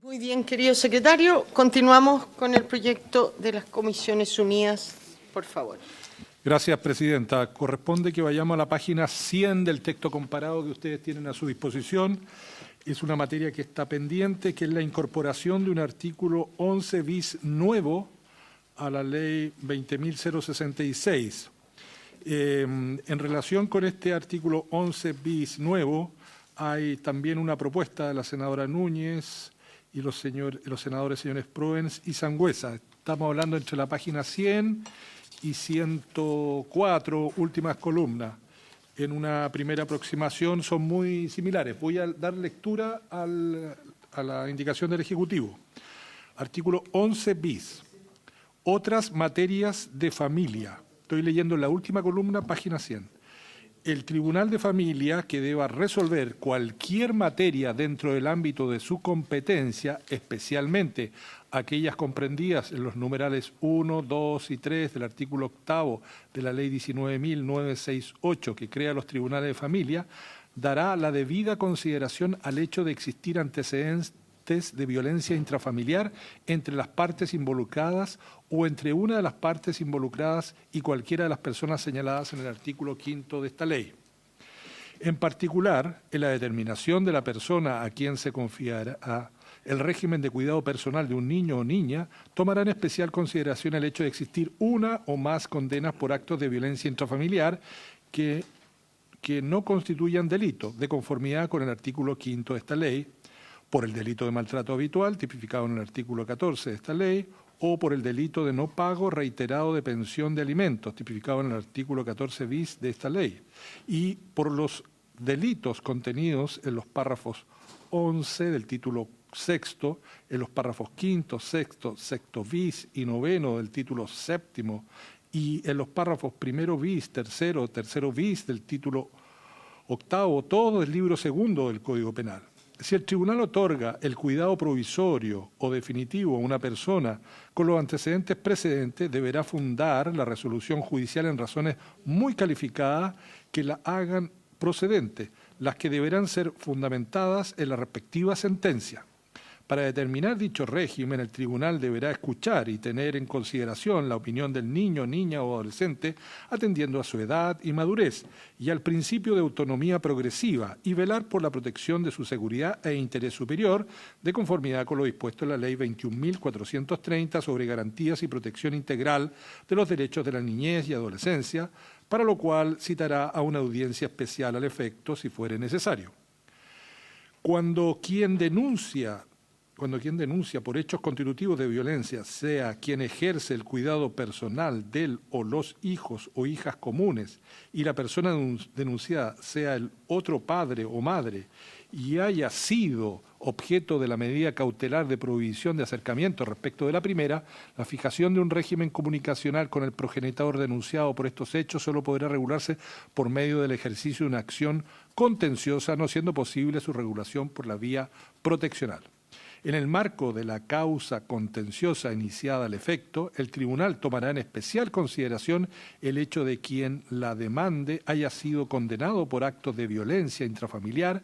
Muy bien, querido secretario. Continuamos con el proyecto de las Comisiones Unidas, por favor. Gracias, presidenta. Corresponde que vayamos a la página 100 del texto comparado que ustedes tienen a su disposición. Es una materia que está pendiente, que es la incorporación de un artículo 11 bis nuevo a la ley 20.066. En relación con este artículo 11 bis nuevo, hay también una propuesta de la senadora Núñez y los senadores señores Proens y Sangüesa. Estamos hablando entre la página 100 y 104, últimas columnas. En una primera aproximación son muy similares. Voy a dar lectura a la indicación del Ejecutivo. Artículo 11 bis. Otras materias de familia. Estoy leyendo la última columna, página 100. El Tribunal de Familia que deba resolver cualquier materia dentro del ámbito de su competencia, especialmente aquellas comprendidas en los numerales 1, 2 y 3 del artículo 8 de la Ley 19.968 que crea los tribunales de familia, dará la debida consideración al hecho de existir antecedentes de violencia intrafamiliar entre las partes involucradas o entre una de las partes involucradas y cualquiera de las personas señaladas en el artículo 5 de esta ley. En particular, en la determinación de la persona a quien se confiará el régimen de cuidado personal de un niño o niña, tomará en especial consideración el hecho de existir una o más condenas por actos de violencia intrafamiliar que no constituyan delito, de conformidad con el artículo 5 de esta ley, por el delito de maltrato habitual, tipificado en el artículo 14 de esta ley, o por el delito de no pago reiterado de pensión de alimentos, tipificado en el artículo 14 bis de esta ley, y por los delitos contenidos en los párrafos 11 del título sexto, en los párrafos quinto, sexto bis y noveno del título séptimo, y en los párrafos primero bis, tercero bis del título octavo, todo el libro segundo del Código Penal. Si el tribunal otorga el cuidado provisorio o definitivo a una persona con los antecedentes precedentes, deberá fundar la resolución judicial en razones muy calificadas que la hagan procedente, las que deberán ser fundamentadas en la respectiva sentencia. Para determinar dicho régimen, el tribunal deberá escuchar y tener en consideración la opinión del niño, niña o adolescente, atendiendo a su edad y madurez, y al principio de autonomía progresiva, y velar por la protección de su seguridad e interés superior, de conformidad con lo dispuesto en la Ley 21.430 sobre garantías y protección integral de los derechos de la niñez y adolescencia, para lo cual citará a una audiencia especial al efecto, si fuere necesario. Cuando quien denuncia por hechos constitutivos de violencia sea quien ejerce el cuidado personal del o los hijos o hijas comunes y la persona denunciada sea el otro padre o madre y haya sido objeto de la medida cautelar de prohibición de acercamiento respecto de la primera, la fijación de un régimen comunicacional con el progenitor denunciado por estos hechos solo podrá regularse por medio del ejercicio de una acción contenciosa, no siendo posible su regulación por la vía proteccional. En el marco de la causa contenciosa iniciada al efecto, el tribunal tomará en especial consideración el hecho de quien la demande haya sido condenado por actos de violencia intrafamiliar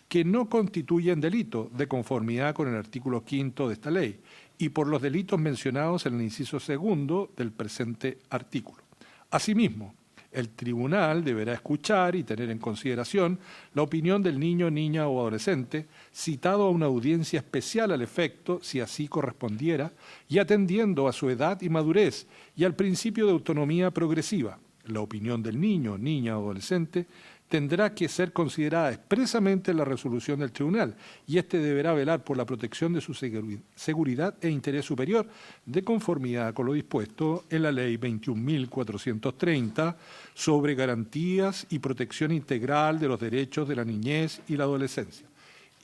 que no constituyen delito, de conformidad con el artículo 5 de esta ley, y por los delitos mencionados en el inciso segundo del presente artículo. Asimismo, el tribunal deberá escuchar y tener en consideración la opinión del niño, niña o adolescente, citado a una audiencia especial al efecto, si así correspondiera, y atendiendo a su edad y madurez y al principio de autonomía progresiva. La opinión del niño, niña o adolescente tendrá que ser considerada expresamente en la resolución del tribunal y éste deberá velar por la protección de su seguridad e interés superior de conformidad con lo dispuesto en la Ley 21.430 sobre garantías y protección integral de los derechos de la niñez y la adolescencia.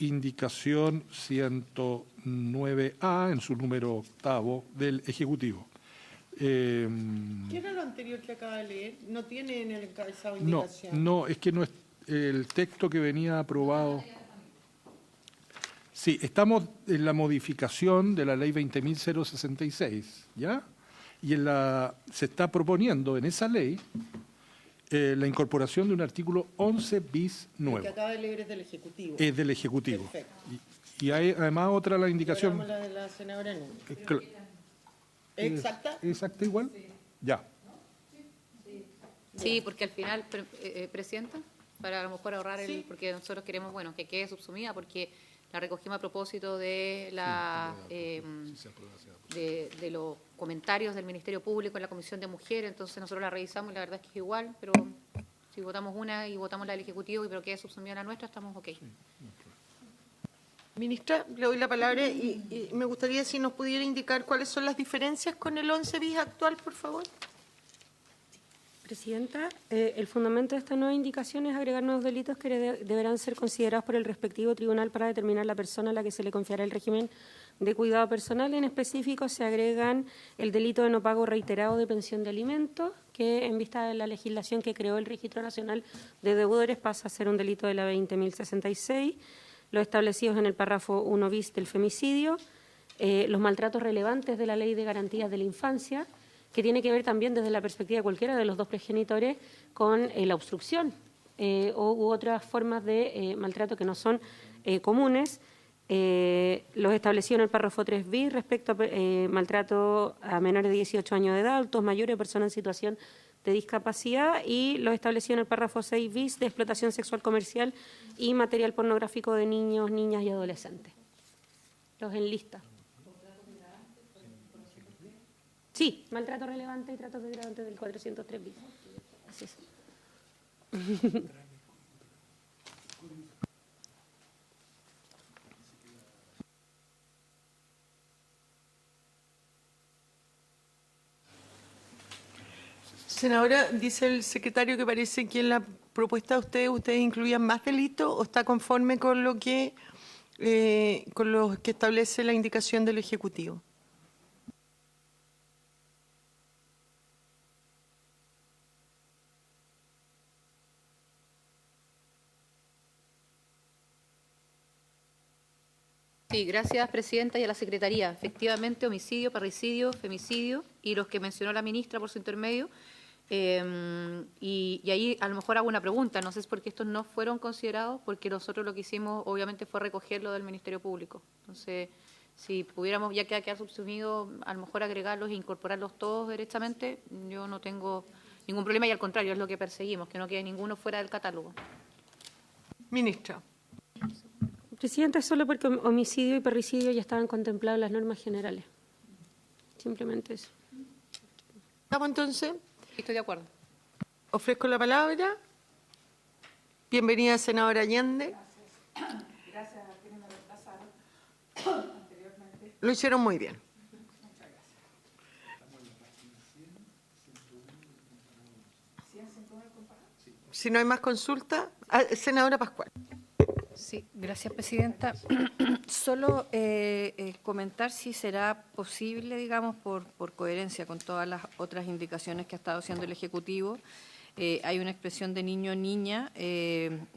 Indicación 109A en su número 8 del Ejecutivo. ¿Qué era lo anterior que acaba de leer? ¿No tiene en el encabezado indicación? No, es que no es el texto que venía aprobado. Sí, estamos en la modificación de la Ley 20.066, ¿ya? Y se está proponiendo en esa ley la incorporación de un artículo 11 bis nuevo. El que acaba de leer es del Ejecutivo. Es del Ejecutivo. Perfecto. Y hay además otra la indicación. La de la senadora Núñez. Cl- ¿Exacta? ¿Exacta igual? Ya. Sí, porque al final, Presidenta, para a lo mejor ahorrar porque nosotros queremos, bueno, que quede subsumida, porque la recogimos a propósito de de los comentarios del Ministerio Público en la Comisión de Mujeres, entonces nosotros la revisamos y la verdad es que es igual, pero si votamos una y votamos la del Ejecutivo, pero quede subsumida a la nuestra, estamos ok. Ministra, le doy la palabra y me gustaría si nos pudiera indicar cuáles son las diferencias con el 11 bis actual, por favor. Presidenta, el fundamento de esta nueva indicación es agregar nuevos delitos que deberán ser considerados por el respectivo tribunal para determinar la persona a la que se le confiará el régimen de cuidado personal. En específico, se agregan el delito de no pago reiterado de pensión de alimentos, que en vista de la legislación que creó el Registro Nacional de Deudores pasa a ser un delito de la 20.066, los establecidos en el párrafo 1 bis del femicidio, los maltratos relevantes de la Ley de Garantías de la Infancia, que tiene que ver también desde la perspectiva de cualquiera de los dos progenitores con la obstrucción u otras formas de maltrato que no son comunes. Los establecidos en el párrafo 3 bis respecto a maltrato a menores de 18 años de edad, adultos mayores, personas en situación de discapacidad, y los establecidos en el párrafo 6 bis de explotación sexual comercial y material pornográfico de niños, niñas y adolescentes. Los enlista. Sí, maltrato relevante y tratos degradantes del 403 bis. Así es. Senadora, dice el secretario que parece que en la propuesta de ustedes incluían más delitos, ¿o está conforme con lo que establece la indicación del Ejecutivo? Sí, gracias, Presidenta, y a la Secretaría. Efectivamente, homicidio, parricidio, femicidio y los que mencionó la ministra por su intermedio. Y ahí a lo mejor hago una pregunta, no sé si es porque estos no fueron considerados, porque nosotros lo que hicimos obviamente fue recogerlo del Ministerio Público. Entonces, si pudiéramos, ya que quedar subsumido, a lo mejor agregarlos e incorporarlos todos derechamente, yo no tengo ningún problema y al contrario, es lo que perseguimos, que no quede ninguno fuera del catálogo. Ministra. Presidenta, es solo porque homicidio y parricidio ya estaban contemplados en las normas generales. Simplemente eso. ¿Estamos entonces? Estoy de acuerdo. Ofrezco la palabra. Bienvenida, senadora Allende. Gracias a quienes me reemplazaron anteriormente. Lo hicieron muy bien. Si no hay más consulta, senadora Pascual. Sí, gracias, Presidenta. Solo comentar si será posible, digamos, por coherencia con todas las otras indicaciones que ha estado haciendo el Ejecutivo. Hay una expresión de niño o niña en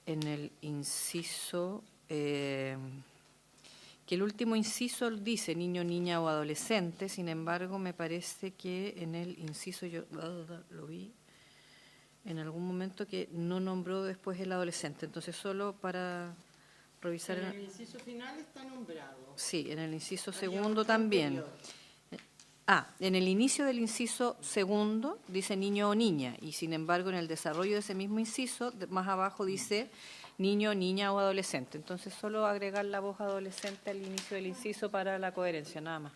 el inciso, que el último inciso dice niño, niña o adolescente, sin embargo, me parece que en el inciso, yo lo vi en algún momento, que no nombró después el adolescente. Entonces, solo para revisar. En el inciso final está nombrado. Sí, en el inciso segundo también. En el inicio del inciso segundo dice niño o niña, y sin embargo en el desarrollo de ese mismo inciso, más abajo dice niño, niña o adolescente. Entonces, solo agregar la voz adolescente al inicio del inciso para la coherencia, nada más.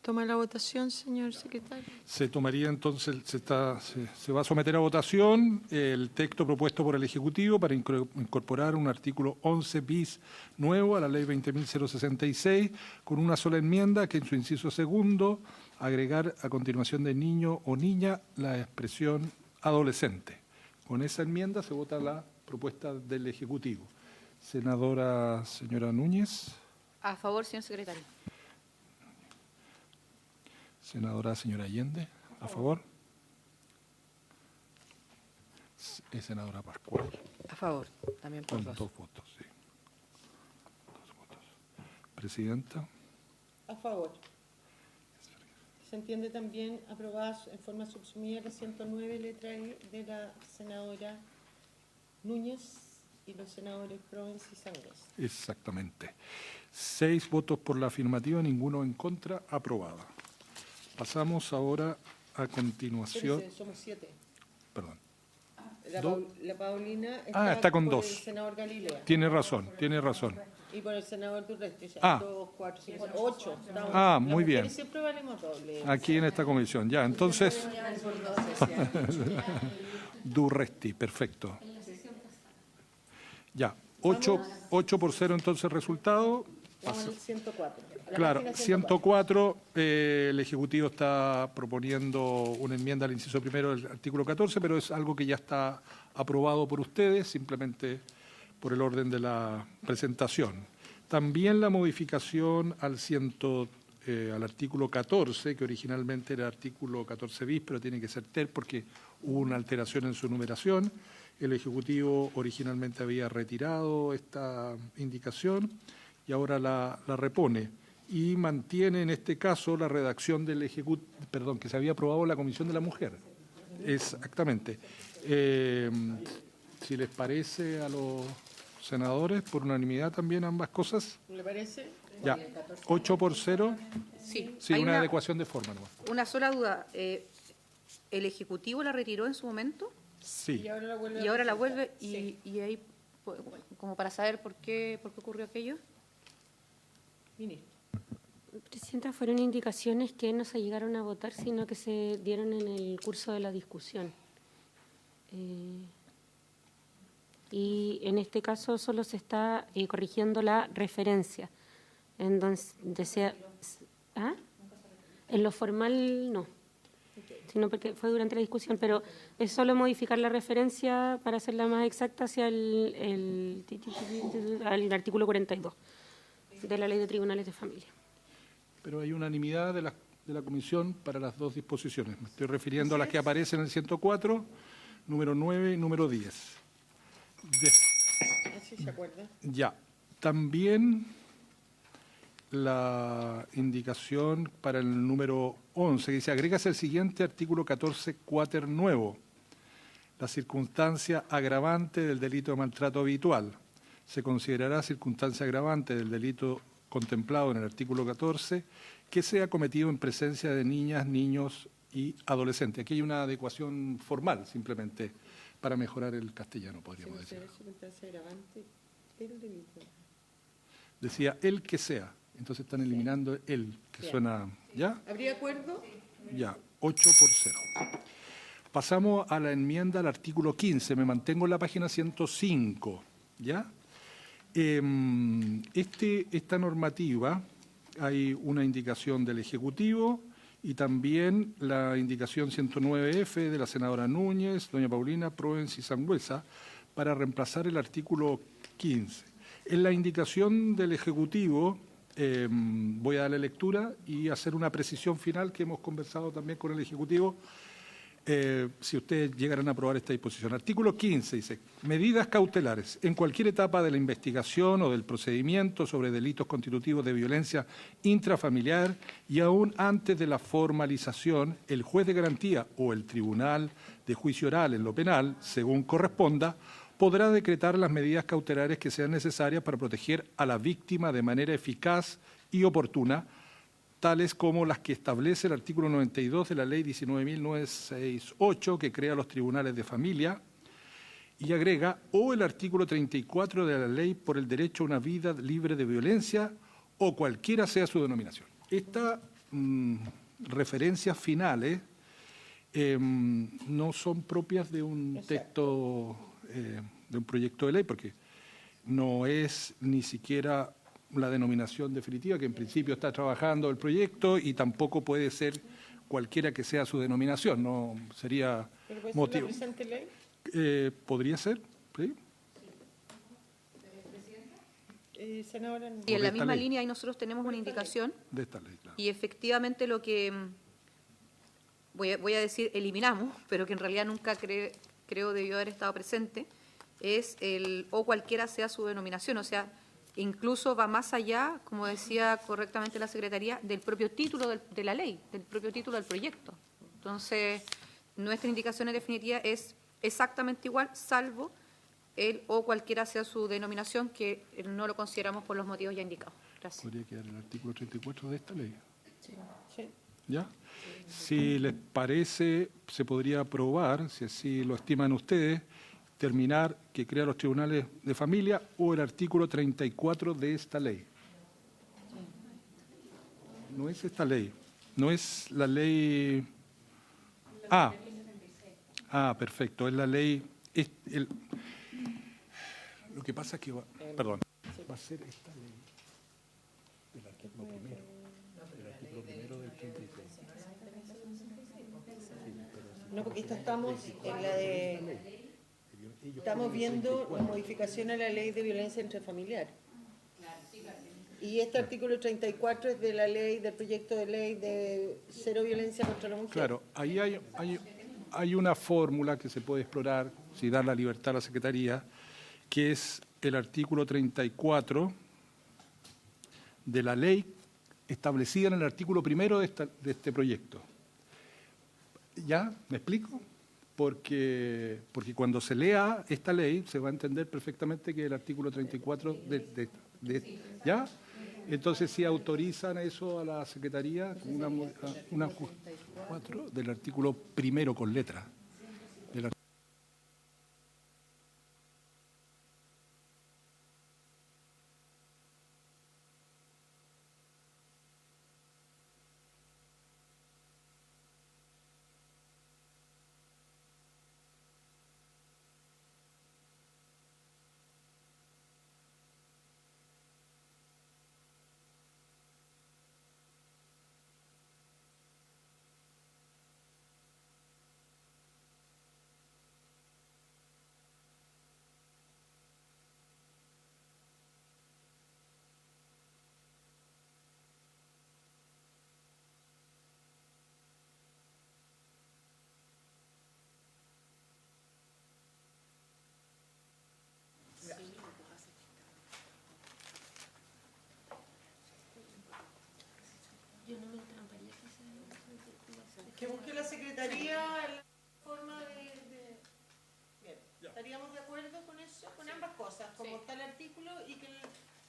Toma la votación, señor secretario. Se tomaría entonces, se va a someter a votación el texto propuesto por el Ejecutivo para incorporar un artículo 11 bis nuevo a la Ley 20.066 con una sola enmienda que en su inciso segundo agregar a continuación de niño o niña la expresión adolescente. Con esa enmienda se vota la propuesta del Ejecutivo. Senadora señora Núñez. A favor, señor secretario. Senadora señora Allende. A favor. Senadora Pascual. A favor, también por Con dos. 2 votos, sí. 2 votos. Presidenta. A favor. Se entiende también aprobada en forma subsumida la 109 letra E de la senadora Núñez y los senadores Provence y Sangüesa. Exactamente. 6 votos por la afirmativa, ninguno en contra, aprobada. Pasamos ahora a continuación. Espérese, somos 7. Perdón. La Paulina está con por 2. el senador Galilea Tiene razón, tiene razón. y por el senador Durresti. O sea, Ah. 2, 4, 5, 8. Muy bien. Siempre valemos doble. Aquí en esta comisión. Ya, entonces. Durresti, perfecto. Ya, 8 por 0 entonces resultado. Vamos al 104. La Claro, página 104, el Ejecutivo está proponiendo una enmienda al inciso primero del artículo 14, pero es algo que ya está aprobado por ustedes, simplemente por el orden de la presentación. También la modificación al artículo 14, que originalmente era artículo 14 bis, pero tiene que ser ter porque hubo una alteración en su numeración. El Ejecutivo originalmente había retirado esta indicación y ahora la repone. Y mantiene en este caso la redacción del Ejecutivo, que se había aprobado en la Comisión de la Mujer. Exactamente. Si les parece a los senadores, por unanimidad también ambas cosas. ¿Le parece? Ya, 8 por 0. Sí, Sí, hay una adecuación de forma nomás. una sola duda. ¿El Ejecutivo la retiró en su momento? Sí. Y ahora la vuelve Y ahora la a vuelve presentar. y ahí, pues, como para saber por qué ocurrió aquello. Ministro. Presidenta, fueron indicaciones que no se llegaron a votar, sino que se dieron en el curso de la discusión. Y en este caso solo se está corrigiendo la referencia. Entonces, ¿ah? En lo formal no, sino porque fue durante la discusión, pero es solo modificar la referencia para hacerla más exacta hacia al artículo 42 de la Ley de Tribunales de Familia. Pero hay unanimidad de la Comisión para las dos disposiciones. Me estoy refiriendo a las que aparecen en el 104, número 9 y número 10. Así se acuerda. Ya. También la indicación para el número 11, que dice, agrégase el siguiente artículo 14, cuater nuevo. La circunstancia agravante del delito de maltrato habitual. Se considerará circunstancia agravante del delito contemplado en el artículo 14 que sea cometido en presencia de niñas, niños y adolescentes. Aquí hay una adecuación formal, simplemente, para mejorar el castellano, podríamos decir. Decía el que sea, entonces están eliminando el, que suena, ¿ya? ¿Habría acuerdo? Ya, 8 por 0. Pasamos a la enmienda al artículo 15, me mantengo en la página 105, ¿ya? Esta normativa, hay una indicación del Ejecutivo y también la indicación 109F de la senadora Núñez, doña Paulina, Provence y Sangüesa, para reemplazar el artículo 15. En la indicación del Ejecutivo, voy a darle lectura y hacer una precisión final que hemos conversado también con el Ejecutivo, si ustedes llegaran a aprobar esta disposición. Artículo 15 dice, medidas cautelares. En cualquier etapa de la investigación o del procedimiento sobre delitos constitutivos de violencia intrafamiliar y aún antes de la formalización, el juez de garantía o el tribunal de juicio oral en lo penal, según corresponda, podrá decretar las medidas cautelares que sean necesarias para proteger a la víctima de manera eficaz y oportuna, tales como las que establece el artículo 92 de la Ley 19.968, que crea los tribunales de familia, y agrega, o el artículo 34 de la Ley por el derecho a una vida libre de violencia, o cualquiera sea su denominación. Estas referencias finales no son propias de un texto, de un proyecto de ley, porque no es ni siquiera la denominación definitiva, que en principio está trabajando el proyecto, y tampoco puede ser cualquiera que sea su denominación, no sería motivo. ¿La presente ley? ¿Podría ser? ¿Sí? Senadora Núñez. Y en Por la esta misma ley. línea ahí nosotros tenemos una indicación De esta ley, claro. y efectivamente lo que, voy a decir eliminamos, pero que en realidad nunca creo debió haber estado presente, es el o cualquiera sea su denominación, o sea, incluso va más allá, como decía correctamente la Secretaría, del propio título de la ley, del propio título del proyecto. Entonces, nuestra indicación en definitiva es exactamente igual, salvo el o cualquiera sea su denominación, que no lo consideramos por los motivos ya indicados. Gracias. Podría quedar el artículo 34 de esta ley. Sí. ¿Ya? Si les parece, se podría aprobar, si así lo estiman ustedes, terminar que crea los tribunales de familia o el artículo 34 de esta ley. No es esta ley, no es la ley... perfecto, es la ley... Lo que pasa es que va a ser esta ley del artículo primero. Del artículo primero del 33. No, porque estamos en la de... Estamos viendo la modificación a la ley de violencia intrafamiliar. Y este artículo 34 es de la ley, del proyecto de ley de cero violencia contra la mujer. Claro, ahí hay una fórmula que se puede explorar, si da la libertad a la Secretaría, que es el artículo 34 de la ley establecida en el artículo primero de este proyecto. ¿Ya? ¿Me explico? Porque cuando se lea esta ley se va a entender perfectamente que el artículo 34 ¿ya? Entonces, si autorizan eso a la Secretaría, una 4 del artículo primero con letra. Que busque la Secretaría la forma de... Bien, ¿estaríamos de acuerdo con eso? Con ambas cosas, como está el artículo y que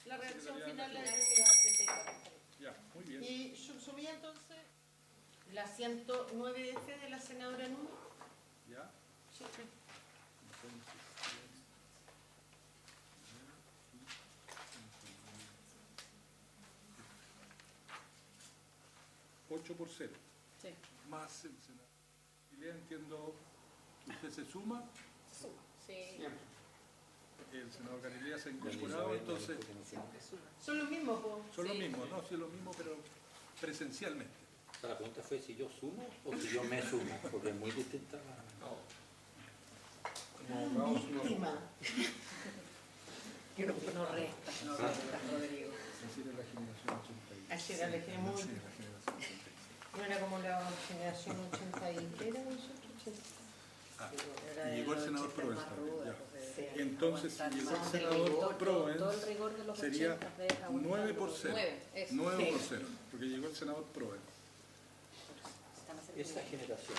la redacción final la de... Ya, muy bien. Y subsumía entonces la 109F de la senadora Núñez. ¿Ya? Sí, sí. 8 por 0. Sí. Más el Senado. Y le entiendo, ¿usted se suma? Sí. El senador Galilea se ha incorporado, entonces Son los mismos, po. son los mismos, no, sí, lo mismo, pero presencialmente. La pregunta fue si yo sumo o si yo me sumo, porque es muy distinta. Víctima. Yo no resta. No resta, Rodrigo. Así era la generación 80. Así era la generación. Así era la generación 80. No era como la generación 80 y... ¿Qué era nosotros? 80. Y llegó el senador Proens también, ya. Sí. Entonces, si llegó el senador Proens, sería 9 por 0. 9 por 0, porque llegó el senador Proens. Esa generación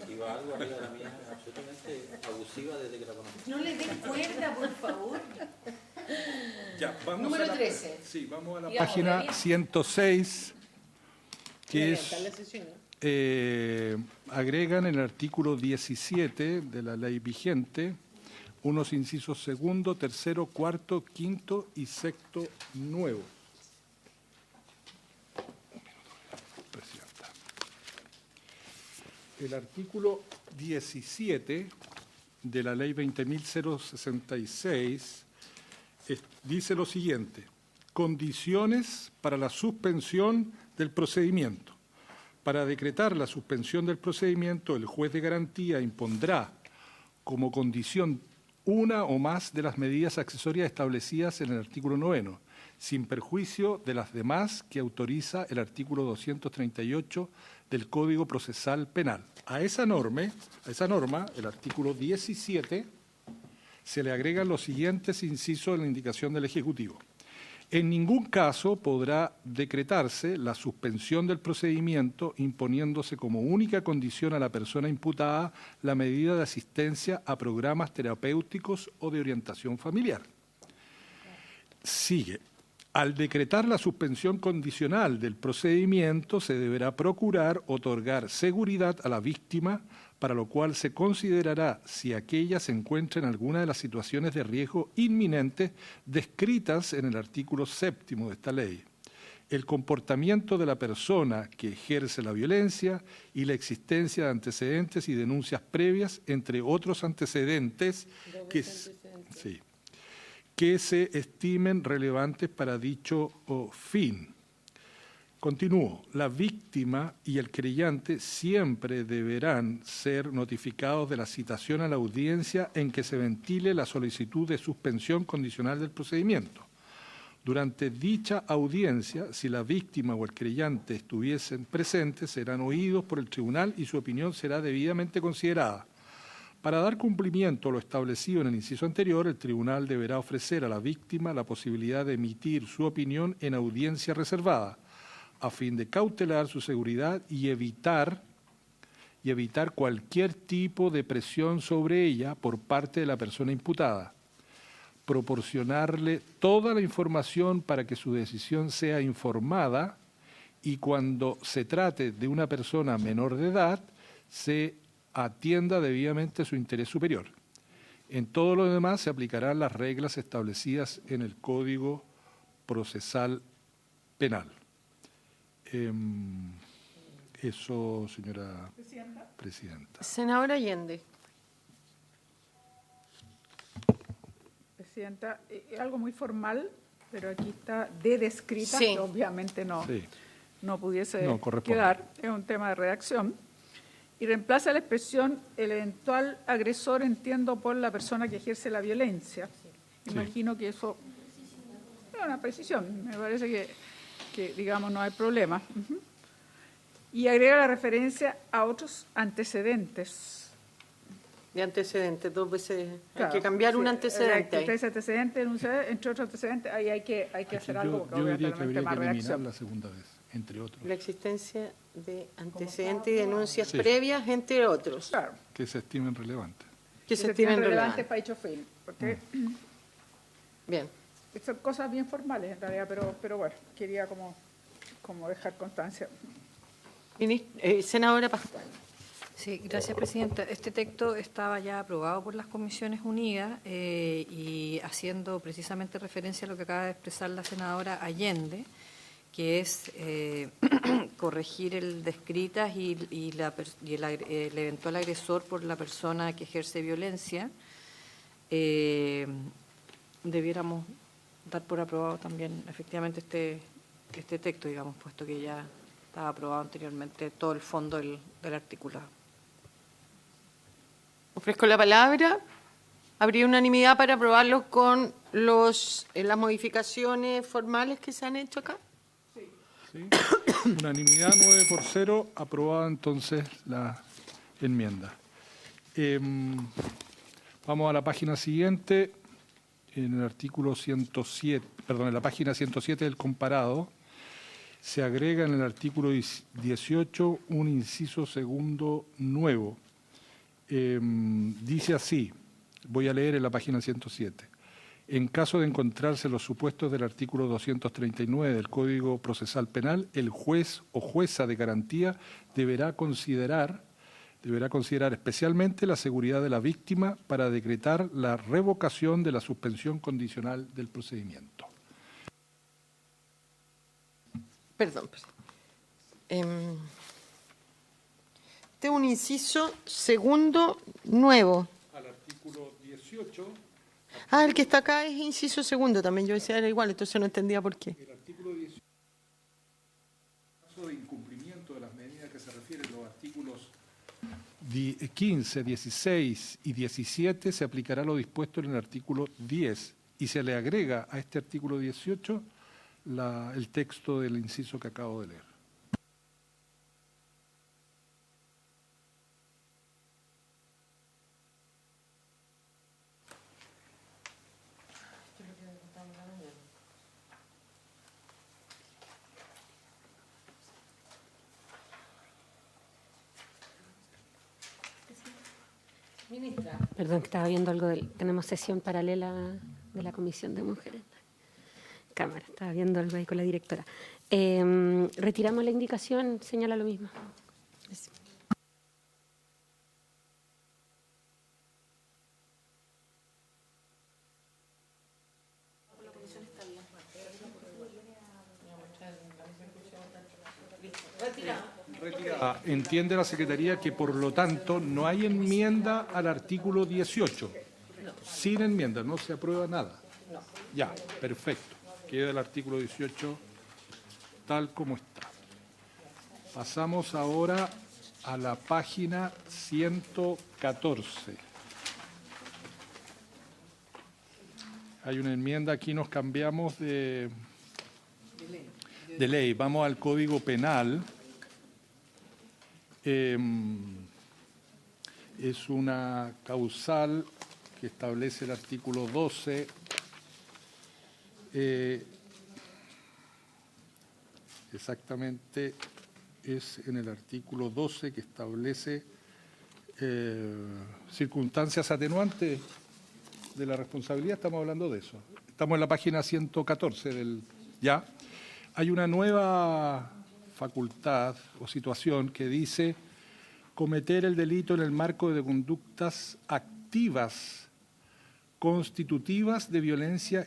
iba algo arriba de la mía, absolutamente abusiva desde que la conocí. No le den cuerda, por favor. Ya, vamos Número a la, 13. Sí, vamos a la Digamos, página debería. 106, que es... La sesión, ¿no? agregan en el artículo 17 de la ley vigente unos incisos segundo, tercero, cuarto, quinto y sexto nuevos. Presidenta. El artículo 17 de la ley 20.066 dice lo siguiente: condiciones para la suspensión del procedimiento. Para decretar la suspensión del procedimiento, el juez de garantía impondrá como condición una o más de las medidas accesorias establecidas en el artículo 9, sin perjuicio de las demás que autoriza el artículo 238 del Código Procesal Penal. A esa norma, el artículo 17, se le agregan los siguientes incisos en la indicación del Ejecutivo. En ningún caso podrá decretarse la suspensión del procedimiento imponiéndose como única condición a la persona imputada la medida de asistencia a programas terapéuticos o de orientación familiar. Sigue. Al decretar la suspensión condicional del procedimiento, se deberá procurar otorgar seguridad a la víctima, para lo cual se considerará si aquella se encuentra en alguna de las situaciones de riesgo inminentes descritas en el artículo 7 de esta ley, el comportamiento de la persona que ejerce la violencia y la existencia de antecedentes y denuncias previas, entre otros antecedentes que se estimen relevantes para dicho fin. Continúo. La víctima y el creyente siempre deberán ser notificados de la citación a la audiencia en que se ventile la solicitud de suspensión condicional del procedimiento. Durante dicha audiencia, si la víctima o el creyente estuviesen presentes, serán oídos por el tribunal y su opinión será debidamente considerada. Para dar cumplimiento a lo establecido en el inciso anterior, el tribunal deberá ofrecer a la víctima la posibilidad de emitir su opinión en audiencia reservada, a fin de cautelar su seguridad y evitar cualquier tipo de presión sobre ella por parte de la persona imputada. Proporcionarle toda la información para que su decisión sea informada y cuando se trate de una persona menor de edad, se atienda debidamente su interés superior. En todo lo demás se aplicarán las reglas establecidas en el Código Procesal Penal. Eso, señora Presidenta. Senadora Allende. Presidenta, algo muy formal, pero aquí está de descrita, Sí. que obviamente no pudiese corresponde. quedar, es un tema de redacción, y reemplaza la expresión el eventual agresor, entiendo, por la persona que ejerce la violencia. Sí. Imagino que eso es una precisión, me parece que digamos, no hay problema. Y agrega la referencia a otros antecedentes. De antecedentes, dos veces. Claro, hay que cambiar un sí, antecedente ahí. Ese antecedente, entre otros antecedentes, ahí hay que hacer algo, porque Yo obviamente diría que es un habría tema que de eliminar reacción. la segunda vez, entre otros, La existencia de antecedentes y denuncias Sí. previas, entre otros, Claro, que se estimen relevantes. que se tienen estimen relevantes relevantes. para dicho fin, porque Bien. son cosas bien formales en realidad, pero bueno, quería como dejar constancia. Senadora Pascual. Sí, gracias, Presidenta. Este texto estaba ya aprobado por las Comisiones Unidas y haciendo precisamente referencia a lo que acaba de expresar la senadora Allende, que es corregir el descritas y el eventual agresor por la persona que ejerce violencia. Debiéramos dar por aprobado también efectivamente este texto, digamos, puesto que ya estaba aprobado anteriormente todo el fondo del articulado. Ofrezco la palabra. ¿Habría unanimidad para aprobarlo con las modificaciones formales que se han hecho acá? ¿Sí? Unanimidad 9-0, aprobada entonces la enmienda. Vamos a la página siguiente, en el artículo 107, perdón, en la página 107 del comparado, se agrega en el artículo 18 un inciso segundo nuevo. Dice así, voy a leer en la página 107. En caso de encontrarse los supuestos del artículo 239 del Código Procesal Penal, el juez o jueza de garantía deberá considerar especialmente la seguridad de la víctima para decretar la revocación de la suspensión condicional del procedimiento. Perdón. Este es un inciso segundo nuevo. Al artículo 18. Ah, el que está acá es inciso segundo también. Yo decía era igual, entonces no entendía por qué. El artículo 18, en caso de incumplimiento de las medidas que los artículos 15, 16 y 17 se aplicará lo dispuesto en el artículo 10 y se le agrega a este artículo 18 el texto del inciso que acabo de leer. Ministra. Perdón, que estaba viendo algo tenemos sesión paralela de la Comisión de Mujeres. Cámara, estaba viendo algo ahí con la directora. Retiramos la indicación, señala lo mismo. Entiende la Secretaría que, por lo tanto, no hay enmienda al artículo 18. Sin enmienda, no se aprueba nada. Ya, perfecto. Queda el artículo 18 tal como está. Pasamos ahora a la página 114. Hay una enmienda, aquí nos cambiamos de ley. Vamos al Código Penal. Es una causal que establece el artículo 12. Exactamente es en el artículo 12 que establece circunstancias atenuantes de la responsabilidad. Estamos hablando de eso. Estamos en la página 114 ya. Hay una nueva facultad o situación que dice cometer el delito en el marco de conductas activas constitutivas de violencia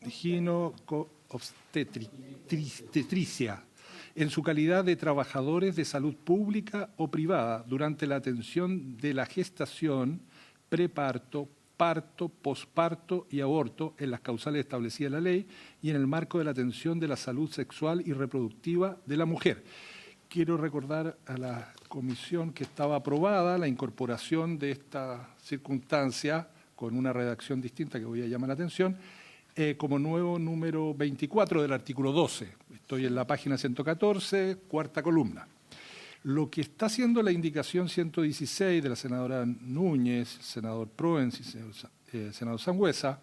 ginecobstetricia en su calidad de trabajadores de salud pública o privada durante la atención de la gestación, preparto, parto, posparto y aborto en las causales establecidas en la ley y en el marco de la atención de la salud sexual y reproductiva de la mujer. Quiero recordar a la comisión que estaba aprobada la incorporación de esta circunstancia con una redacción distinta que voy a llamar la atención, como nuevo número 24 del artículo 12. Estoy en la página 114, cuarta columna. Lo que está haciendo la indicación 116 de la senadora Núñez, senador Proens y senador Sangüesa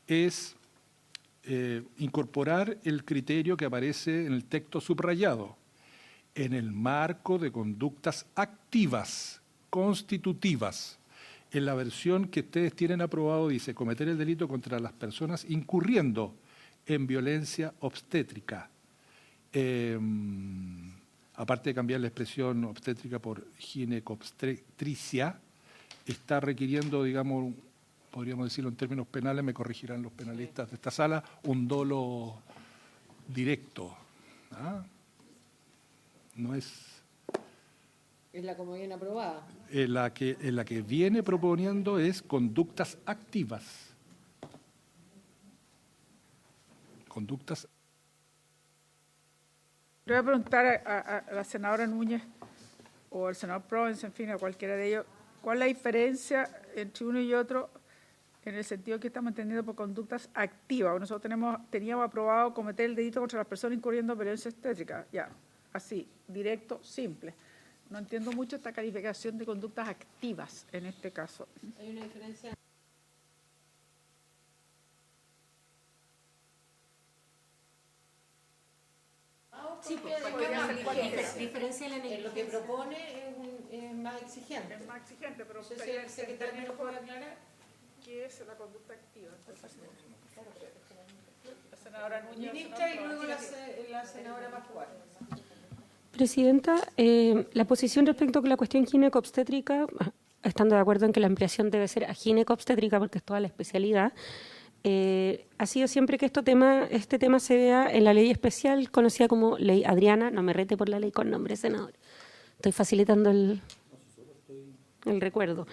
es incorporar el criterio que aparece en el texto subrayado, en el marco de conductas activas, constitutivas. En la versión que ustedes tienen aprobado dice cometer el delito contra las personas incurriendo en violencia obstétrica. Aparte de cambiar la expresión obstétrica por ginecobstetricia, está requiriendo, digamos, podríamos decirlo en términos penales, me corregirán los penalistas de esta sala, un dolo directo. ¿Ah? No es... Es la como viene aprobada. La que viene proponiendo es conductas activas. Conductas. Le voy a preguntar a la senadora Núñez o al senador Provence, en fin, a cualquiera de ellos, ¿cuál es la diferencia entre uno y otro en el sentido que estamos entendiendo por conductas activas? Nosotros teníamos aprobado cometer el delito contra las personas incurriendo en violencia obstétrica, ya, así, directo, simple. No entiendo mucho esta calificación de conductas activas en este caso. Hay una diferencia. Sí, diferencia en la negligencia. Lo que propone es más exigente. Es más exigente, pero No sé si el secretario lo puede aclarar. ¿Qué es la conducta activa? La senadora Núñez. Ministra y luego la senadora Pascual. Presidenta, la posición respecto a la cuestión ginecobstétrica, estando de acuerdo en que la ampliación debe ser a ginecobstétrica porque es toda la especialidad, ha sido siempre que este tema se vea en la ley especial conocida como Ley Adriana. No me rete por la ley con nombre, senador. Estoy facilitando el recuerdo.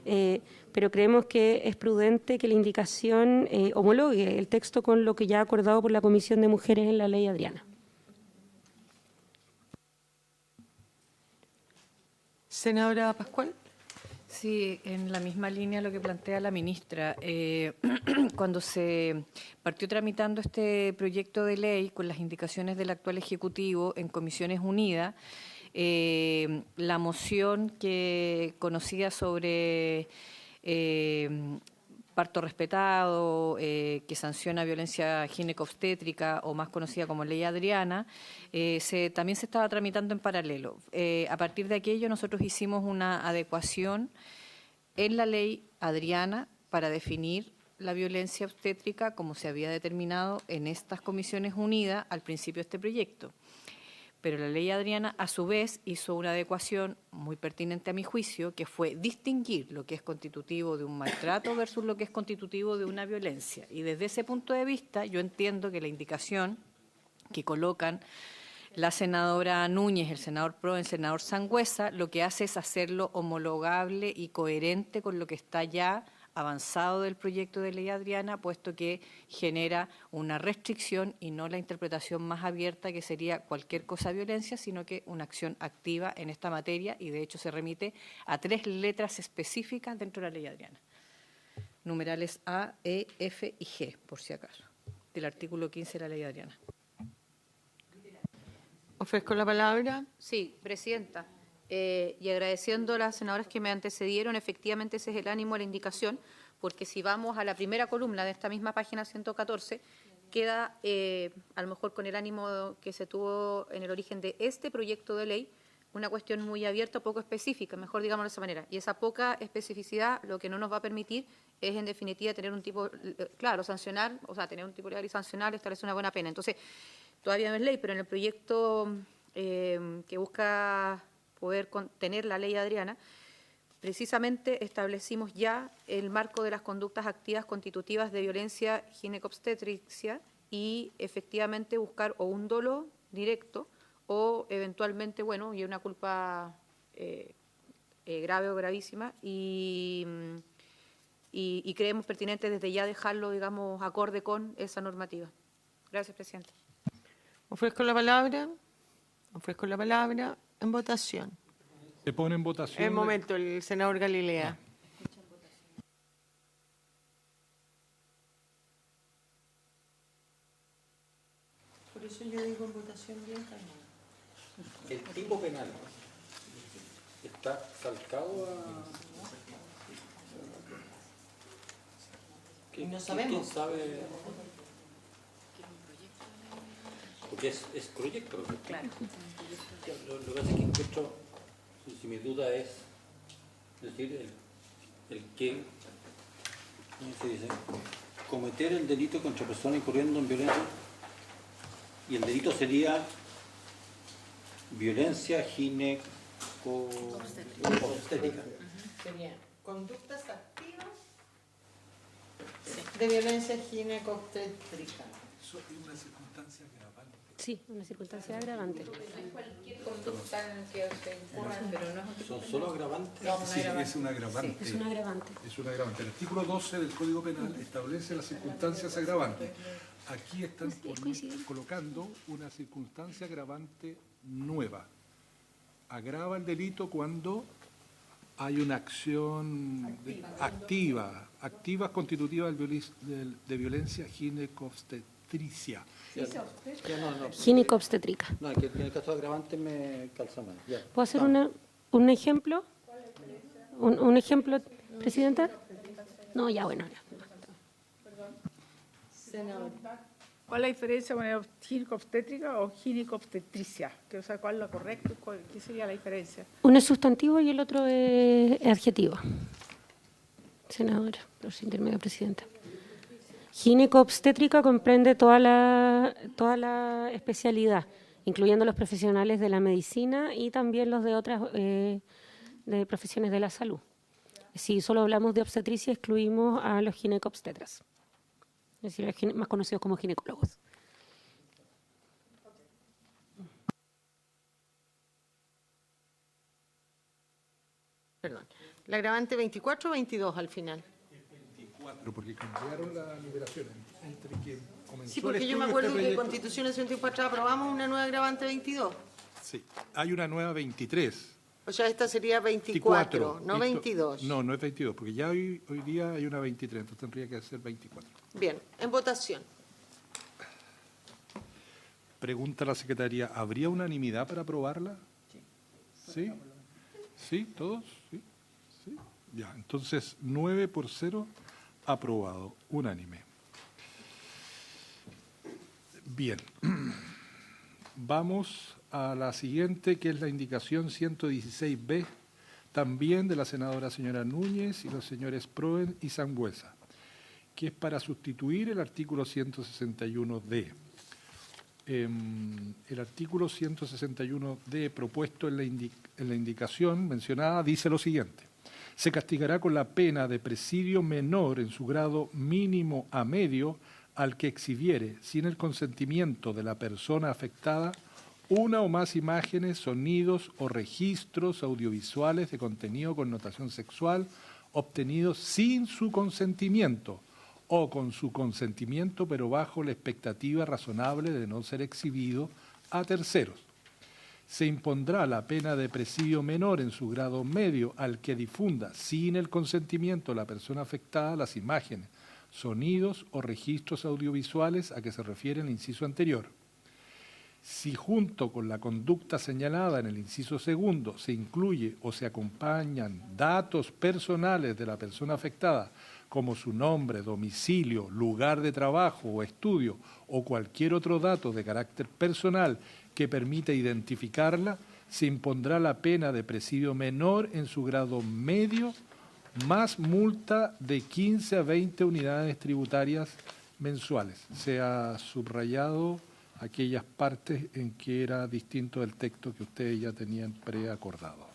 Pero creemos que es prudente que la indicación homologue el texto con lo que ya ha acordado por la Comisión de Mujeres en la Ley Adriana. Senadora Pascual. Sí, en la misma línea lo que plantea la ministra. Cuando se partió tramitando este proyecto de ley con las indicaciones del actual Ejecutivo en Comisiones Unidas, la moción que conocía sobre parto respetado, que sanciona violencia ginecobstétrica o más conocida como Ley Adriana, también se estaba tramitando en paralelo. A partir de aquello nosotros hicimos una adecuación en la Ley Adriana para definir la violencia obstétrica como se había determinado en estas Comisiones Unidas al principio de este proyecto. Pero la Ley Adriana, a su vez, hizo una adecuación muy pertinente a mi juicio, que fue distinguir lo que es constitutivo de un maltrato versus lo que es constitutivo de una violencia. Y desde ese punto de vista, yo entiendo que la indicación que colocan la senadora Núñez, el senador Pro, el senador Sangüesa, lo que hace es hacerlo homologable y coherente con lo que está ya avanzado del proyecto de ley Adriana, puesto que genera una restricción y no la interpretación más abierta que sería cualquier cosa de violencia, sino que una acción activa en esta materia y de hecho se remite a 3 letras específicas dentro de la ley Adriana. Numerales A, E, F y G, por si acaso, del artículo 15 de la ley Adriana. Ofrezco la palabra. Sí, presidenta. Y agradeciendo a las senadoras que me antecedieron, efectivamente ese es el ánimo, la indicación, porque si vamos a la primera columna de esta misma página 114, queda a lo mejor con el ánimo que se tuvo en el origen de este proyecto de ley, una cuestión muy abierta, poco específica, mejor digámoslo de esa manera. Y esa poca especificidad lo que no nos va a permitir es, en definitiva, tener un tipo, claro, sancionar, o sea, tener un tipo legal y sancionar, establecer una buena pena. Entonces, todavía no es ley, pero en el proyecto que busca poder contener la ley Adriana, precisamente establecimos ya el marco de las conductas activas constitutivas de violencia ginecobstétrica y efectivamente buscar o un dolo directo o eventualmente, bueno, y una culpa grave o gravísima y creemos pertinente desde ya dejarlo, digamos, acorde con esa normativa. Gracias, presidenta. Ofrezco la palabra. Ofrezco la palabra en votación. Se pone en votación. En momento, el senador Galilea. Por eso yo digo en votación bien calmada. El tipo penal está calcado a... No sabemos. ¿Quién sabe? Porque es proyecto. Claro. Lo que pasa es que encuentro, si mi duda es decir, el que, ¿cómo se dice? Cometer el delito contra persona incurriendo en violencia, y el delito sería violencia ginecobstétrica. Serían conductas activas de violencia ginecobstétrica. Eso es una circunstancia agravante. Sí, una circunstancia agravante. Cualquier conducta en que se incurra, pero no es ¿Son solo agravantes? Sí, es un agravante. Es un agravante. Es un agravante. El artículo 12 del Código Penal establece las circunstancias agravantes. Aquí están colocando una circunstancia agravante nueva. Agrava el delito cuando hay una acción activa constitutiva de violencia ginecobstetricia. Ginecobstétrica. No, que en el caso agravante me calza más. Ya. ¿Puedo hacer un ejemplo? ¿Un ejemplo, presidenta? No, ya bueno. Ya. Senador. ¿Cuál es la diferencia con ginecobstétrica o ginecobstetricia? O sea, ¿cuál es lo correcto? ¿Qué sería la diferencia? Uno es sustantivo y el otro es adjetivo. Senadora, por su intermedio, presidenta. Ginecobstétrica comprende toda la especialidad, incluyendo los profesionales de la medicina y también los de otras de profesiones de la salud. Si solo hablamos de obstetricia, excluimos a los ginecobstetras, es decir, los más conocidos como ginecólogos. Perdón. ¿La agravante 24 o 22 al final? 24, porque cambiaron la numeración entre que comenzó Sí, porque el yo me estudio acuerdo este que proyecto. Constitución hace un tiempo atrás aprobamos una nueva agravante 22. Sí, hay una nueva 23. O sea, esta sería 24, no Esto- 22. No, no es 22, porque ya hoy día hay una 23, entonces tendría que ser 24. Bien, en votación. Pregunta la Secretaría, ¿habría unanimidad para aprobarla? Sí. ¿Sí? ¿Todos? ¿Sí? ¿Sí? Ya, entonces 9-0, aprobado, unánime. Bien. Vamos a la siguiente, que es la indicación 116B, también de la senadora señora Núñez y los señores Proen y Sangüesa, que es para sustituir el artículo 161D. El artículo 161D propuesto en la indicación mencionada dice lo siguiente: se castigará con la pena de presidio menor en su grado mínimo a medio al que exhibiere, sin el consentimiento de la persona afectada, una o más imágenes, sonidos o registros audiovisuales de contenido con connotación sexual obtenidos sin su consentimiento o con su consentimiento pero bajo la expectativa razonable de no ser exhibido a terceros. Se impondrá la pena de presidio menor en su grado medio al que difunda sin el consentimiento de la persona afectada las imágenes, sonidos o registros audiovisuales a que se refiere el inciso anterior. Si junto con la conducta señalada en el inciso segundo se incluye o se acompañan datos personales de la persona afectada, como su nombre, domicilio, lugar de trabajo o estudio, o cualquier otro dato de carácter personal que permita identificarla, se impondrá la pena de presidio menor en su grado medio, más multa de 15 a 20 unidades tributarias mensuales. Se ha subrayado aquellas partes en que era distinto del texto que ustedes ya tenían preacordado.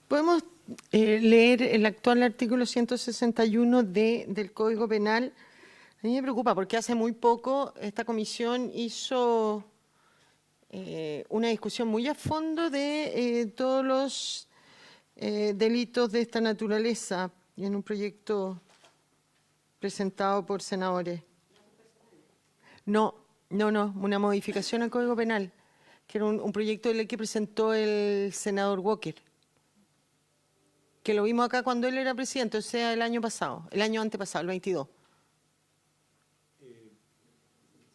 ¿Podemos leer el actual artículo 161 del Código Penal? A mí me preocupa porque hace muy poco esta comisión hizo una discusión muy a fondo de todos los delitos de esta naturaleza en un proyecto presentado por senadores. No, una modificación al Código Penal, que era un proyecto de ley que presentó el senador Walker, que lo vimos acá cuando él era presidente, o sea, el año antepasado, el 22.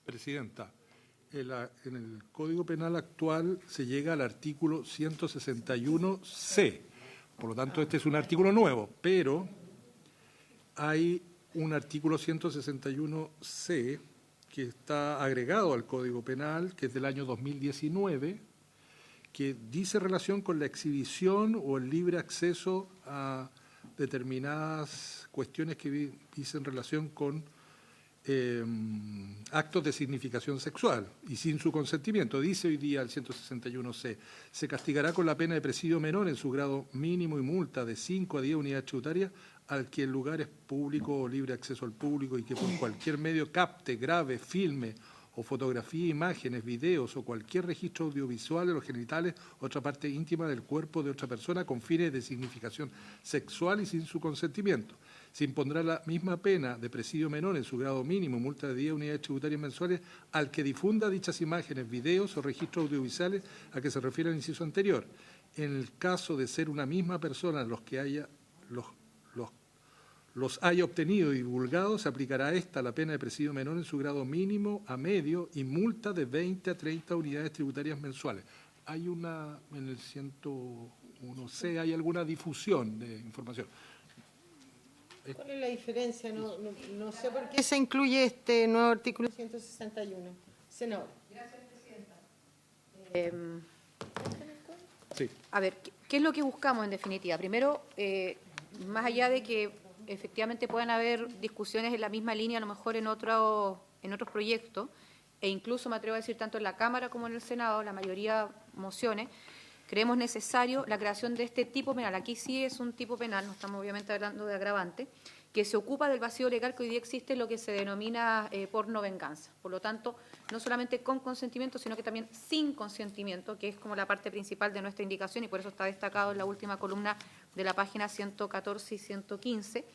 Presidenta, en el Código Penal actual se llega al artículo 161C, por lo tanto este es un artículo nuevo, pero hay un artículo 161C que está agregado al Código Penal, que es del año 2019, que dice relación con la exhibición o el libre acceso a determinadas cuestiones que dicen relación con actos de significación sexual y sin su consentimiento. Dice hoy día el 161C, se castigará con la pena de presidio menor en su grado mínimo y multa de 5 a 10 unidades tributarias al que el lugar es público o libre acceso al público y que por cualquier medio capte, grabe, filme o fotografía, imágenes, videos o cualquier registro audiovisual de los genitales o otra parte íntima del cuerpo de otra persona con fines de significación sexual y sin su consentimiento. Se impondrá la misma pena de presidio menor en su grado mínimo, multa de 10 unidades tributarias mensuales, al que difunda dichas imágenes, videos o registros audiovisuales a que se refiere el inciso anterior. En el caso de ser una misma persona los haya obtenido y divulgado, se aplicará a esta la pena de presidio menor en su grado mínimo a medio y multa de 20 a 30 unidades tributarias mensuales. Hay en el 101C, hay alguna difusión de información. ¿Cuál es la diferencia? No sé por qué se incluye este nuevo artículo 161. Senador. Gracias, Presidenta. Sí. A ver, ¿qué es lo que buscamos en definitiva? Primero, más allá de que efectivamente puedan haber discusiones en la misma línea, a lo mejor en otros proyectos, e incluso me atrevo a decir tanto en la Cámara como en el Senado, la mayoría mociones, creemos necesario la creación de este tipo penal. Aquí sí es un tipo penal, no estamos obviamente hablando de agravante, que se ocupa del vacío legal que hoy día existe, lo que se denomina porno venganza. Por lo tanto, no solamente con consentimiento, sino que también sin consentimiento, que es como la parte principal de nuestra indicación y por eso está destacado en la última columna de la página 114 y 115,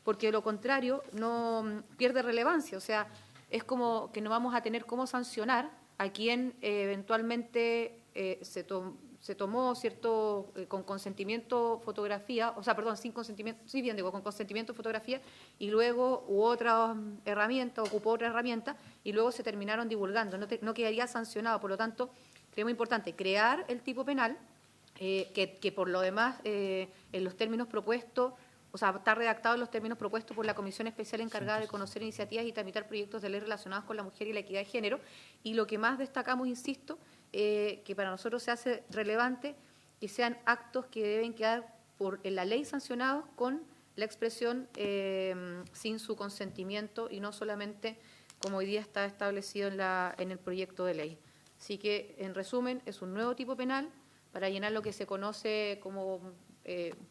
porque de lo contrario no pierde relevancia, o sea, es como que no vamos a tener cómo sancionar a quien eventualmente se tomó cierto con consentimiento fotografía, o sea, perdón, sin consentimiento, sí bien digo, con consentimiento fotografía, y luego ocupó otra herramienta, y luego se terminaron divulgando, no quedaría sancionado. Por lo tanto, creemos importante crear el tipo penal, que por lo demás, en los términos propuestos, o sea, está redactado en los términos propuestos por la Comisión Especial encargada de conocer iniciativas y tramitar proyectos de ley relacionados con la mujer y la equidad de género. Y lo que más destacamos, insisto, que para nosotros se hace relevante, que sean actos que deben quedar en la ley sancionados con la expresión sin su consentimiento y no solamente como hoy día está establecido en el proyecto de ley. Así que, en resumen, es un nuevo tipo penal para llenar lo que se conoce como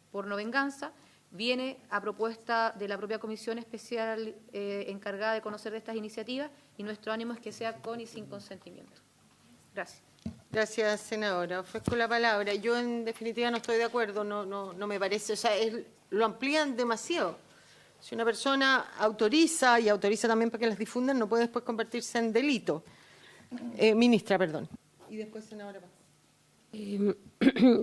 pornovenganza. Viene a propuesta de la propia Comisión Especial encargada de conocer de estas iniciativas, y nuestro ánimo es que sea con y sin consentimiento. Gracias. Gracias, senadora. Ofrezco la palabra. Yo, en definitiva, no estoy de acuerdo, no me parece, o sea, lo amplían demasiado. Si una persona autoriza, y autoriza también para que las difundan, no puede después convertirse en delito. Ministra, perdón. Y después, senadora Paz.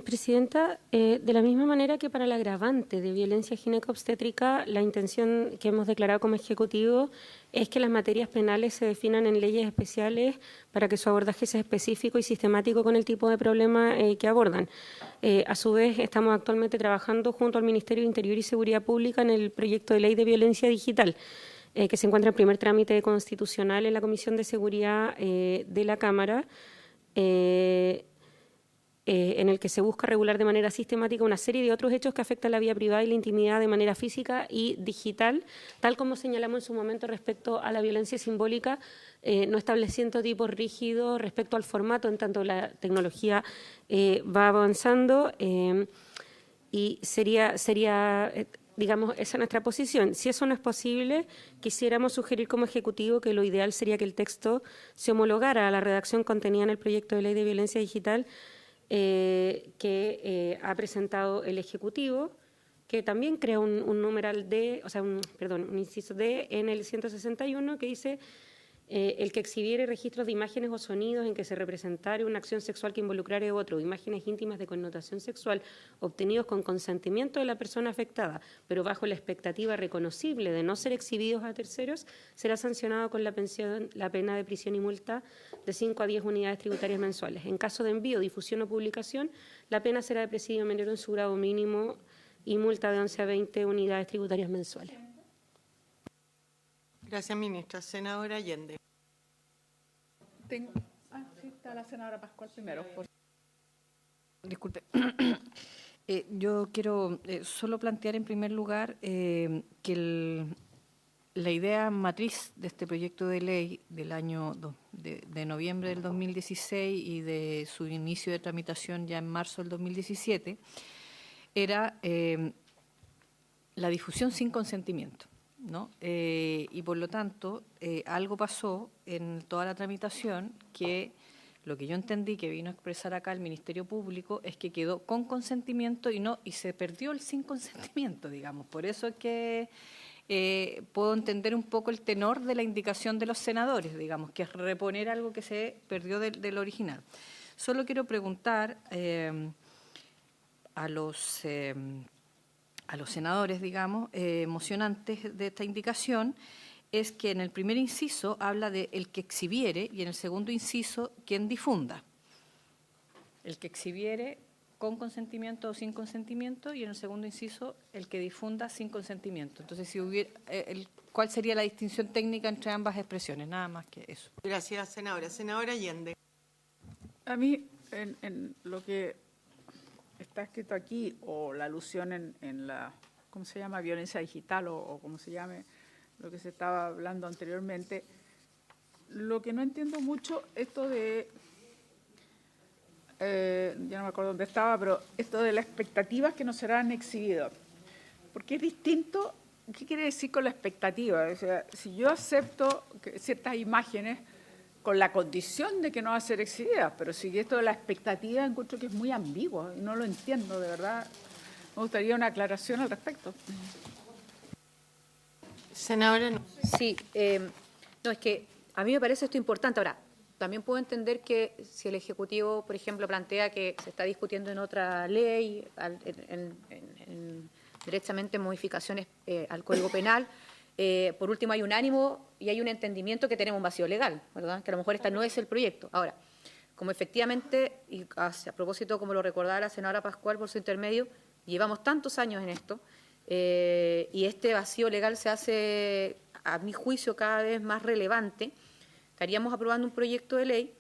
Presidenta, de la misma manera que para el agravante de violencia gineco-obstétrica, la intención que hemos declarado como Ejecutivo es que las materias penales se definan en leyes especiales para que su abordaje sea específico y sistemático con el tipo de problema que abordan. A su vez, estamos actualmente trabajando junto al Ministerio de Interior y Seguridad Pública en el proyecto de ley de violencia digital, que se encuentra en primer trámite constitucional en la Comisión de Seguridad de la Cámara, en el que se busca regular de manera sistemática una serie de otros hechos que afectan la vida privada y la intimidad de manera física y digital, tal como señalamos en su momento respecto a la violencia simbólica, no estableciendo tipos rígidos respecto al formato, en tanto la tecnología va avanzando, y sería digamos, esa es nuestra posición. Si eso no es posible, quisiéramos sugerir como Ejecutivo que lo ideal sería que el texto se homologara a la redacción contenida en el proyecto de ley de violencia digital que ha presentado el Ejecutivo, que también crea un numeral D, o sea, un inciso D en el 161 que dice el que exhibiere registros de imágenes o sonidos en que se representare una acción sexual que involucrare otro, imágenes íntimas de connotación sexual obtenidos con consentimiento de la persona afectada, pero bajo la expectativa reconocible de no ser exhibidos a terceros, será sancionado con la pena de prisión y multa de 5 a 10 unidades tributarias mensuales. En caso de envío, difusión o publicación, la pena será de presidio menor en su grado mínimo y multa de 11 a 20 unidades tributarias mensuales. Gracias, ministra. Senadora Allende. Sí, está la senadora Pascual primero. Disculpe. Yo quiero solo plantear en primer lugar que la idea matriz de este proyecto de ley del año de noviembre del 2016 y de su inicio de tramitación ya en marzo del 2017 era la difusión sin consentimiento, ¿no? Y por lo tanto, algo pasó en toda la tramitación que lo que yo entendí que vino a expresar acá el Ministerio Público es que quedó con consentimiento y se perdió el sin consentimiento, digamos. Por eso es que puedo entender un poco el tenor de la indicación de los senadores, digamos, que es reponer algo que se perdió del original. Solo quiero preguntar a los senadores, digamos, mocionantes de esta indicación, es que en el primer inciso habla de el que exhibiere y en el segundo inciso quien difunda. El que exhibiere con consentimiento o sin consentimiento y en el segundo inciso el que difunda sin consentimiento. Entonces, si hubiera, ¿cuál sería la distinción técnica entre ambas expresiones? Nada más que eso. Gracias, senadora. Senadora Allende. A mí, en lo que está escrito aquí, o la alusión en la, ¿cómo se llama?, violencia digital, o como se llame, lo que se estaba hablando anteriormente, lo que no entiendo mucho, esto de, ya no me acuerdo dónde estaba, pero esto de las expectativas que no serán exhibidas. Porque es distinto, ¿qué quiere decir con la expectativa? O sea, si yo acepto ciertas imágenes con la condición de que no va a ser exhibidas, pero si esto de la expectativa encuentro que es muy ambiguo, no lo entiendo, de verdad. Me gustaría una aclaración al respecto. Senadora. Sí, no, es que a mí me parece esto importante. Ahora, también puedo entender que si el Ejecutivo, por ejemplo, plantea que se está discutiendo en otra ley, directamente modificaciones al Código Penal, por último hay un ánimo y hay un entendimiento que tenemos un vacío legal, ¿verdad? Que a lo mejor este no es el proyecto. Ahora, como efectivamente, y a propósito, como lo recordaba la senadora Pascual por su intermedio, llevamos tantos años en esto, y este vacío legal se hace, a mi juicio, cada vez más relevante, estaríamos aprobando un proyecto de ley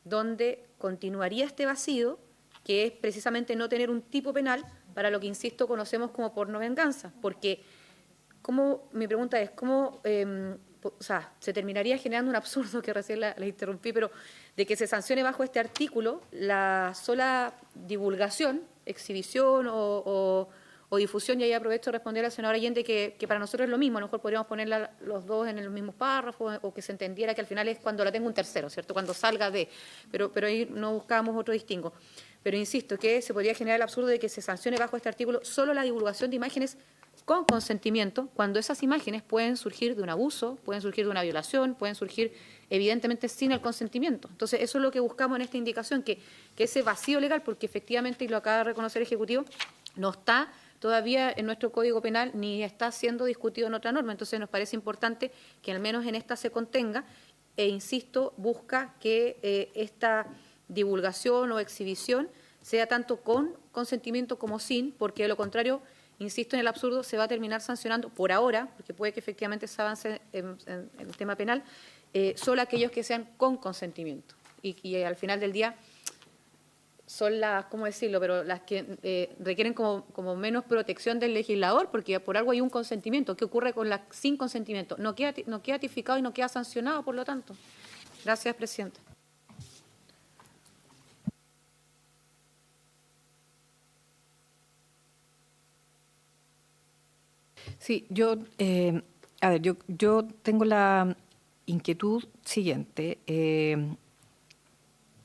donde continuaría este vacío, que es precisamente no tener un tipo penal para lo que, insisto, conocemos como pornovenganza, porque mi pregunta es, ¿cómo se terminaría generando un absurdo, que recién la interrumpí, pero de que se sancione bajo este artículo la sola divulgación, exhibición o difusión? Y ahí aprovecho de responder a la senadora Allende que para nosotros es lo mismo, a lo mejor podríamos ponerla los dos en el mismo párrafo, o que se entendiera que al final es cuando la tenga un tercero, ¿cierto? Cuando salga de, pero ahí no buscábamos otro distingo. Pero insisto que se podría generar el absurdo de que se sancione bajo este artículo solo la divulgación de imágenes con consentimiento, cuando esas imágenes pueden surgir de un abuso, pueden surgir de una violación, pueden surgir evidentemente sin el consentimiento. Entonces, eso es lo que buscamos en esta indicación, que ese vacío legal, porque efectivamente, y lo acaba de reconocer el Ejecutivo, no está todavía en nuestro Código Penal ni está siendo discutido en otra norma. Entonces, nos parece importante que al menos en esta se contenga e, insisto, busca que esta divulgación o exhibición sea tanto con consentimiento como sin, porque de lo contrario, insisto en el absurdo, se va a terminar sancionando por ahora, porque puede que efectivamente se avance en el tema penal, solo aquellos que sean con consentimiento. Y al final del día son las, ¿cómo decirlo?, pero las que requieren como menos protección del legislador, porque por algo hay un consentimiento. ¿Qué ocurre con las sin consentimiento? No queda tipificado y no queda sancionado, por lo tanto. Gracias, presidenta. Sí, yo tengo la inquietud siguiente, en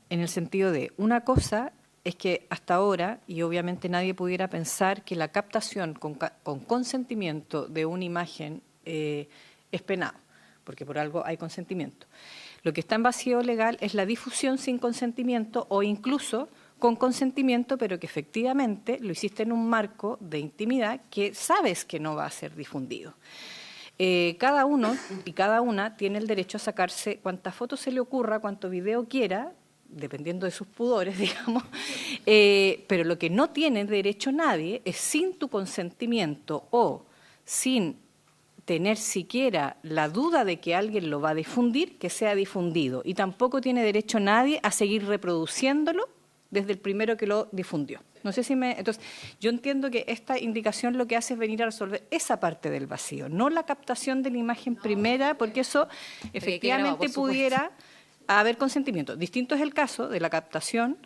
el sentido de, una cosa es que hasta ahora, y obviamente nadie pudiera pensar que la captación con consentimiento de una imagen es penado, porque por algo hay consentimiento. Lo que está en vacío legal es la difusión sin consentimiento o incluso con consentimiento, pero que efectivamente lo hiciste en un marco de intimidad que sabes que no va a ser difundido. Cada uno y cada una tiene el derecho a sacarse cuantas fotos se le ocurra, cuanto video quiera, dependiendo de sus pudores, digamos, pero lo que no tiene derecho nadie es sin tu consentimiento o sin tener siquiera la duda de que alguien lo va a difundir, que sea difundido. Y tampoco tiene derecho nadie a seguir reproduciéndolo desde el primero que lo difundió. No sé si Entonces, yo entiendo que esta indicación lo que hace es venir a resolver esa parte del vacío, no la captación de la imagen primera, porque eso efectivamente pudiera haber consentimiento. Distinto es el caso de la captación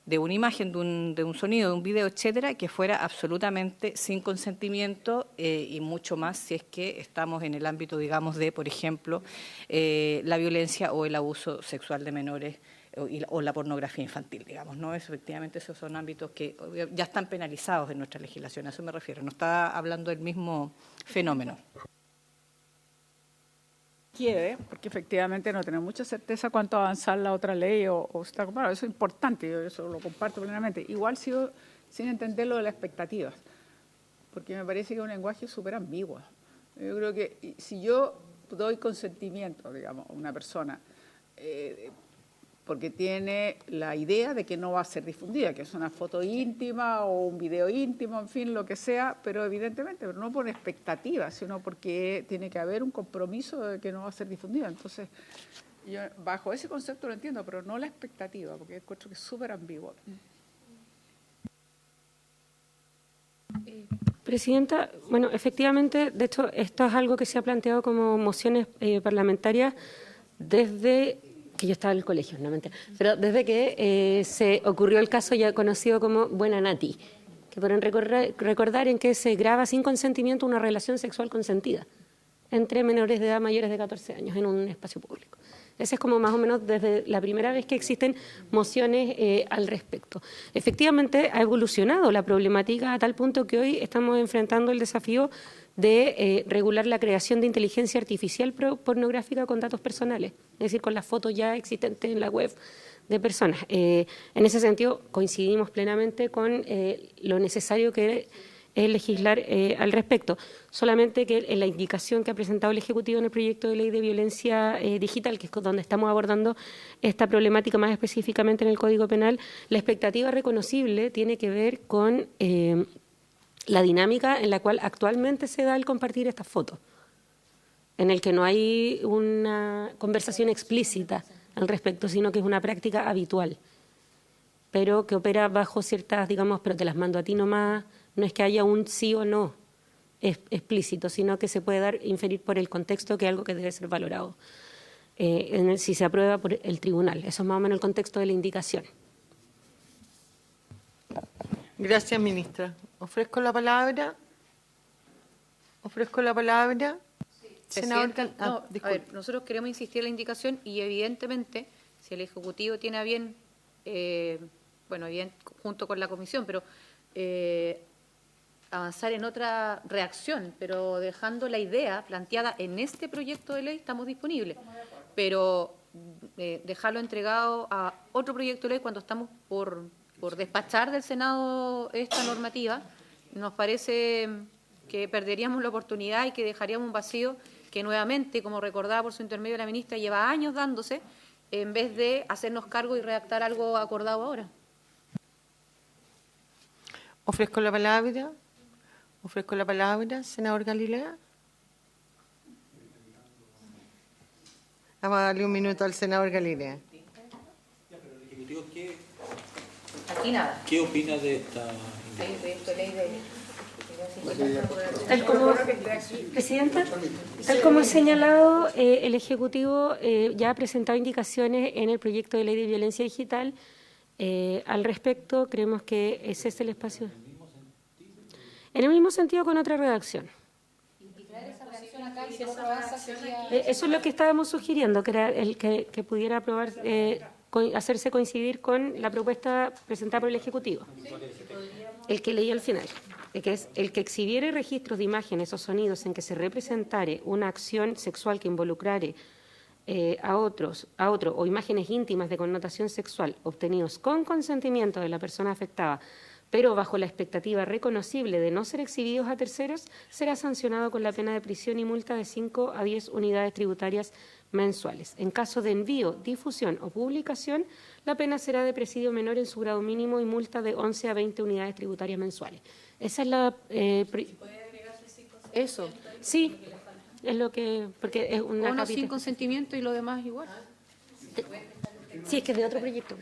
de una imagen, de un sonido, de un video, etcétera, que fuera absolutamente sin consentimiento y mucho más si es que estamos en el ámbito, digamos, de, por ejemplo, la violencia o el abuso sexual de menores o la pornografía infantil, digamos, ¿no? Efectivamente, esos son ámbitos que ya están penalizados en nuestra legislación, a eso me refiero, no está hablando del mismo fenómeno. Porque efectivamente no tenemos mucha certeza cuánto avanzar la otra ley o está comparado. Eso es importante, yo eso lo comparto plenamente. Igual sigo sin entender lo de las expectativas, porque me parece que es un lenguaje súper ambiguo. Yo creo que si yo doy consentimiento, digamos, a una persona, porque tiene la idea de que no va a ser difundida, que es una foto íntima o un video íntimo, en fin, lo que sea, pero evidentemente no por expectativas, sino porque tiene que haber un compromiso de que no va a ser difundida. Entonces, yo bajo ese concepto lo entiendo, pero no la expectativa, porque encuentro que es súper ambiguo. Presidenta, bueno, efectivamente, de hecho, esto es algo que se ha planteado como mociones parlamentarias desde que yo estaba en el colegio, no mentira, pero desde que se ocurrió el caso ya conocido como Buena Nati, que pueden recordar en que se graba sin consentimiento una relación sexual consentida entre menores de edad mayores de 14 años en un espacio público. Ese es como más o menos desde la primera vez que existen mociones al respecto. Efectivamente, ha evolucionado la problemática a tal punto que hoy estamos enfrentando el desafío de regular la creación de inteligencia artificial pornográfica con datos personales, es decir, con las fotos ya existentes en la web de personas. En ese sentido, coincidimos plenamente con lo necesario que es legislar al respecto. Solamente que en la indicación que ha presentado el Ejecutivo en el proyecto de ley de violencia digital, que es donde estamos abordando esta problemática más específicamente en el Código Penal, la expectativa reconocible tiene que ver con la dinámica en la cual actualmente se da el compartir estas fotos, en el que no hay una conversación explícita al respecto, sino que es una práctica habitual, pero que opera bajo ciertas, digamos, pero te las mando a ti nomás, no es que haya un sí o no explícito, sino que se puede inferir por el contexto que es algo que debe ser valorado si se aprueba por el tribunal. Eso es más o menos el contexto de la indicación. Gracias, ministra. Ofrezco la palabra. Senador No, a ver, nosotros queremos insistir en la indicación y evidentemente si el Ejecutivo tiene a bien, bueno, bien junto con la Comisión, pero avanzar en otra reacción, pero dejando la idea planteada en este proyecto de ley, estamos disponibles. Pero dejarlo entregado a otro proyecto de ley cuando estamos por despachar del Senado esta normativa, nos parece que perderíamos la oportunidad y que dejaríamos un vacío que nuevamente, como recordaba por su intermedio la ministra, lleva años dándose, en vez de hacernos cargo y redactar algo acordado ahora. Ofrezco la palabra, senador Galilea. Vamos a darle un minuto al senador Galilea. Aquí nada. ¿Qué opina de esta? Tal como, Presidenta, tal como he señalado, el Ejecutivo ya ha presentado indicaciones en el proyecto de ley de violencia digital. Al respecto, creemos que ese es el espacio. En el mismo sentido, con otra redacción. Eso es lo que estábamos sugiriendo, que era el que pudiera aprobar, hacerse coincidir con la propuesta presentada por el Ejecutivo. El que leí al final, que es el que exhibiere registros de imágenes o sonidos en que se representare una acción sexual que involucrare a otro o imágenes íntimas de connotación sexual obtenidos con consentimiento de la persona afectada, pero bajo la expectativa reconocible de no ser exhibidos a terceros, será sancionado con la pena de prisión y multa de 5 a 10 unidades tributarias mensuales. En caso de envío, difusión o publicación, la pena será de presidio menor en su grado mínimo y multa de 11 a 20 unidades tributarias mensuales. Esa es la... Eso. Sí, es lo que... porque es una Uno sin consentimiento y lo demás igual. Sí, es que es de otro proyecto.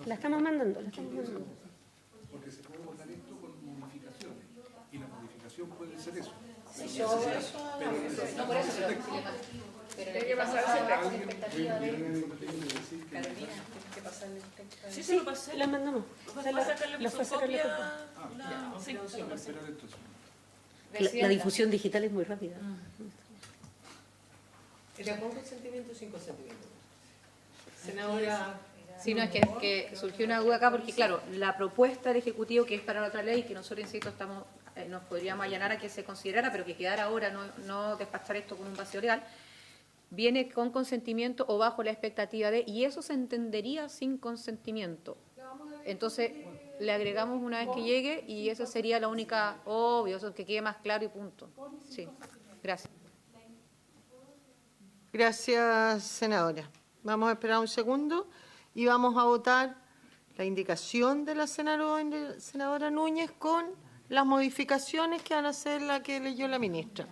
La estamos mandando. Porque se puede votar esto con modificaciones y la modificación puede ser eso. No por eso, pero hay que pasar Sí, la mandamos. La fue a sacar la difusión digital es muy rápida. ¿Era con consentimiento o sin consentimiento? Senadora... Sí, no, es que surgió una duda acá porque, claro, la propuesta del Ejecutivo, que es para la otra ley, que nosotros, insisto, nos podríamos allanar a que se considerara, pero que quedara ahora, no despachar esto con un vacío legal, viene con consentimiento o bajo la expectativa de, y eso se entendería sin consentimiento. Entonces, le agregamos una vez que llegue y esa sería la única, obvio, eso que quede más claro y punto. Sí, gracias. Gracias, senadora. Vamos a esperar un segundo y vamos a votar la indicación de la senadora Núñez con las modificaciones que van a ser la que leyó la ministra.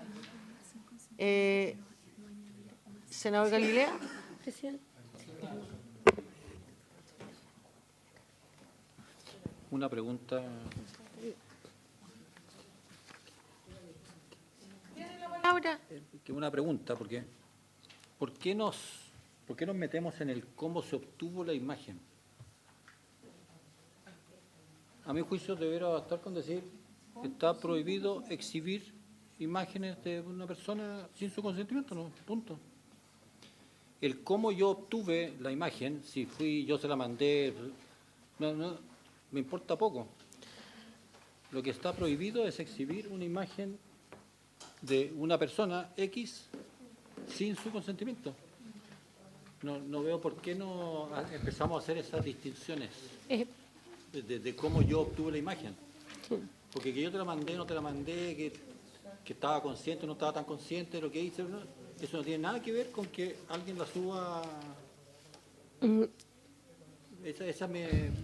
Senador Galilea. Una pregunta. ¿Tiene la palabra? Una pregunta, porque ¿por qué nos metemos en el cómo se obtuvo la imagen? A mi juicio debería bastar con decir que está prohibido exhibir imágenes de una persona sin su consentimiento, ¿no? Punto. El cómo yo obtuve la imagen, si yo se la mandé, no, me importa poco. lo que está prohibido es exhibir una imagen de una persona X sin su consentimiento. No veo por qué no empezamos a hacer esas distinciones de cómo yo obtuve la imagen. Porque que yo te la mandé, no te la mandé, que estaba consciente, no estaba tan consciente de lo que hice, ¿no? Eso no tiene nada que ver con que alguien la suba.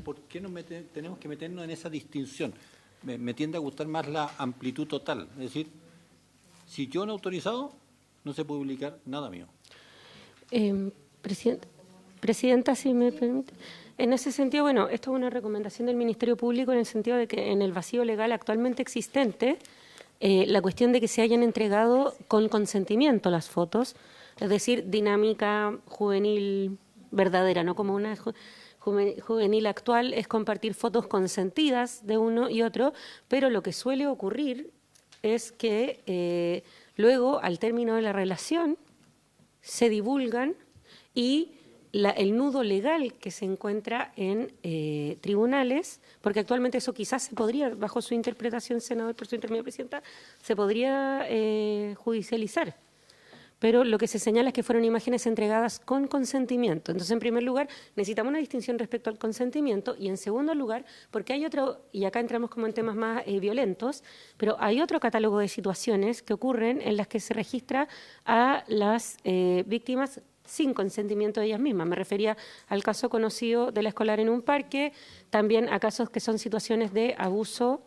¿Por qué tenemos que meternos en esa distinción? Me tiende a gustar más la amplitud total. Es decir, si yo no he autorizado, no se puede publicar nada mío. Presidenta, si me permite. En ese sentido, bueno, esto es una recomendación del Ministerio Público en el sentido de que en el vacío legal actualmente existente, la cuestión de que se hayan entregado con consentimiento las fotos, es decir, dinámica juvenil verdadera, no como una juvenil actual, es compartir fotos consentidas de uno y otro, pero lo que suele ocurrir es que luego, al término de la relación, se divulgan y el nudo legal que se encuentra en tribunales, porque actualmente eso quizás se podría, bajo su interpretación, senador, por su intermedio, presidenta, se podría judicializar. Pero lo que se señala es que fueron imágenes entregadas con consentimiento. Entonces, en primer lugar, necesitamos una distinción respecto al consentimiento y, en segundo lugar, porque hay otro, y acá entramos como en temas más violentos, pero hay otro catálogo de situaciones que ocurren en las que se registra a las víctimas sin consentimiento de ellas mismas. Me refería al caso conocido de la escolar en un parque, también a casos que son situaciones de abuso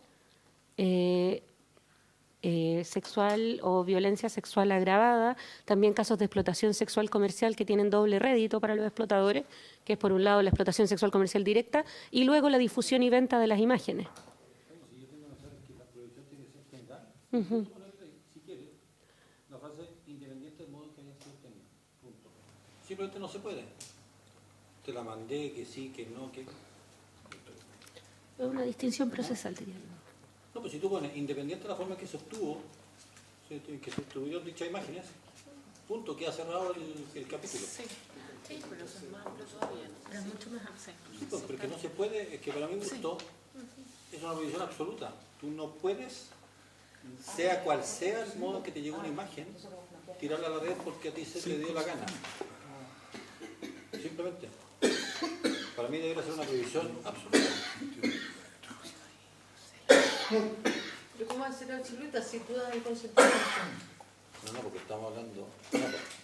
sexual o violencia sexual agravada, también casos de explotación sexual comercial que tienen doble rédito para los explotadores, que es por un lado la explotación sexual comercial directa y luego la difusión y venta de las imágenes. La frase independiente del modo que haya sido obtenida. Punto. Simplemente no se puede. Te la mandé, que sí, que no, que... Es una distinción procesal, diría yo. No, pues si tú pones independiente de la forma que se obtuvo, que se obtuvieron dichas imágenes, punto, queda cerrado el capítulo. Sí, pero eso es más amplio todavía, pero es mucho más amplio. Sí, pues, porque no se puede, es que para mí gusto es una prohibición absoluta. Tú no puedes, sea cual sea el modo que te llegue una imagen, tirarla a la red porque a ti se te dio la gana. Simplemente. Para mí debería ser una prohibición absoluta. ¿Pero cómo va a ser absoluta si tú das el consentimiento? No, porque estamos hablando...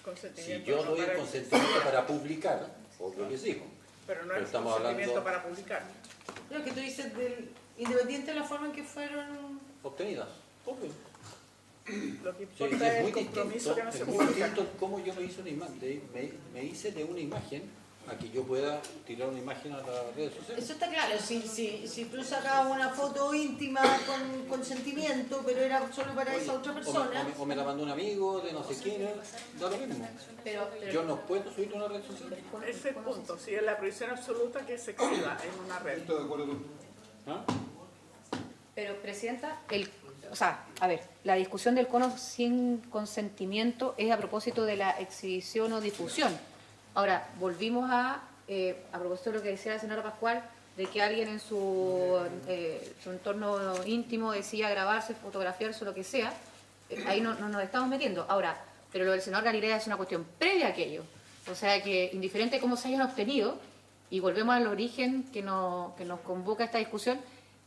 Consentimiento si yo doy el para- consentimiento para publicar, obvio que sí. Pero no Pero es estamos consentimiento hablando- para publicar. No, que tú dices independiente de la forma en que fueron... Obtenidas, obvio. Lo que Sí, importa y es es el muy compromiso distinto, que no se es muy publica. distinto cómo yo me hice una imagen. Me hice de una imagen a que yo pueda tirar una imagen a las redes sociales. Eso está claro, si tú sacabas una foto íntima con consentimiento, pero era solo para esa otra persona... O me la mandó un amigo de no sé quién, da lo mismo. Pero Yo no puedo subir a una red social. Ese es el punto, si es la prohibición absoluta que se exhiba en una red. ¿Ah? Pero, Presidenta, a ver, la discusión del cono sin consentimiento es a propósito de la exhibición o difusión. Ahora, volvimos a propósito de lo que decía la señora Pascual, de que alguien en su entorno íntimo decía grabarse, fotografiarse o lo que sea, ahí no nos estamos metiendo. Ahora, pero lo del senador Galilea es una cuestión previa a aquello. O sea que, indiferente de cómo se hayan obtenido, y volvemos al origen que nos convoca a esta discusión,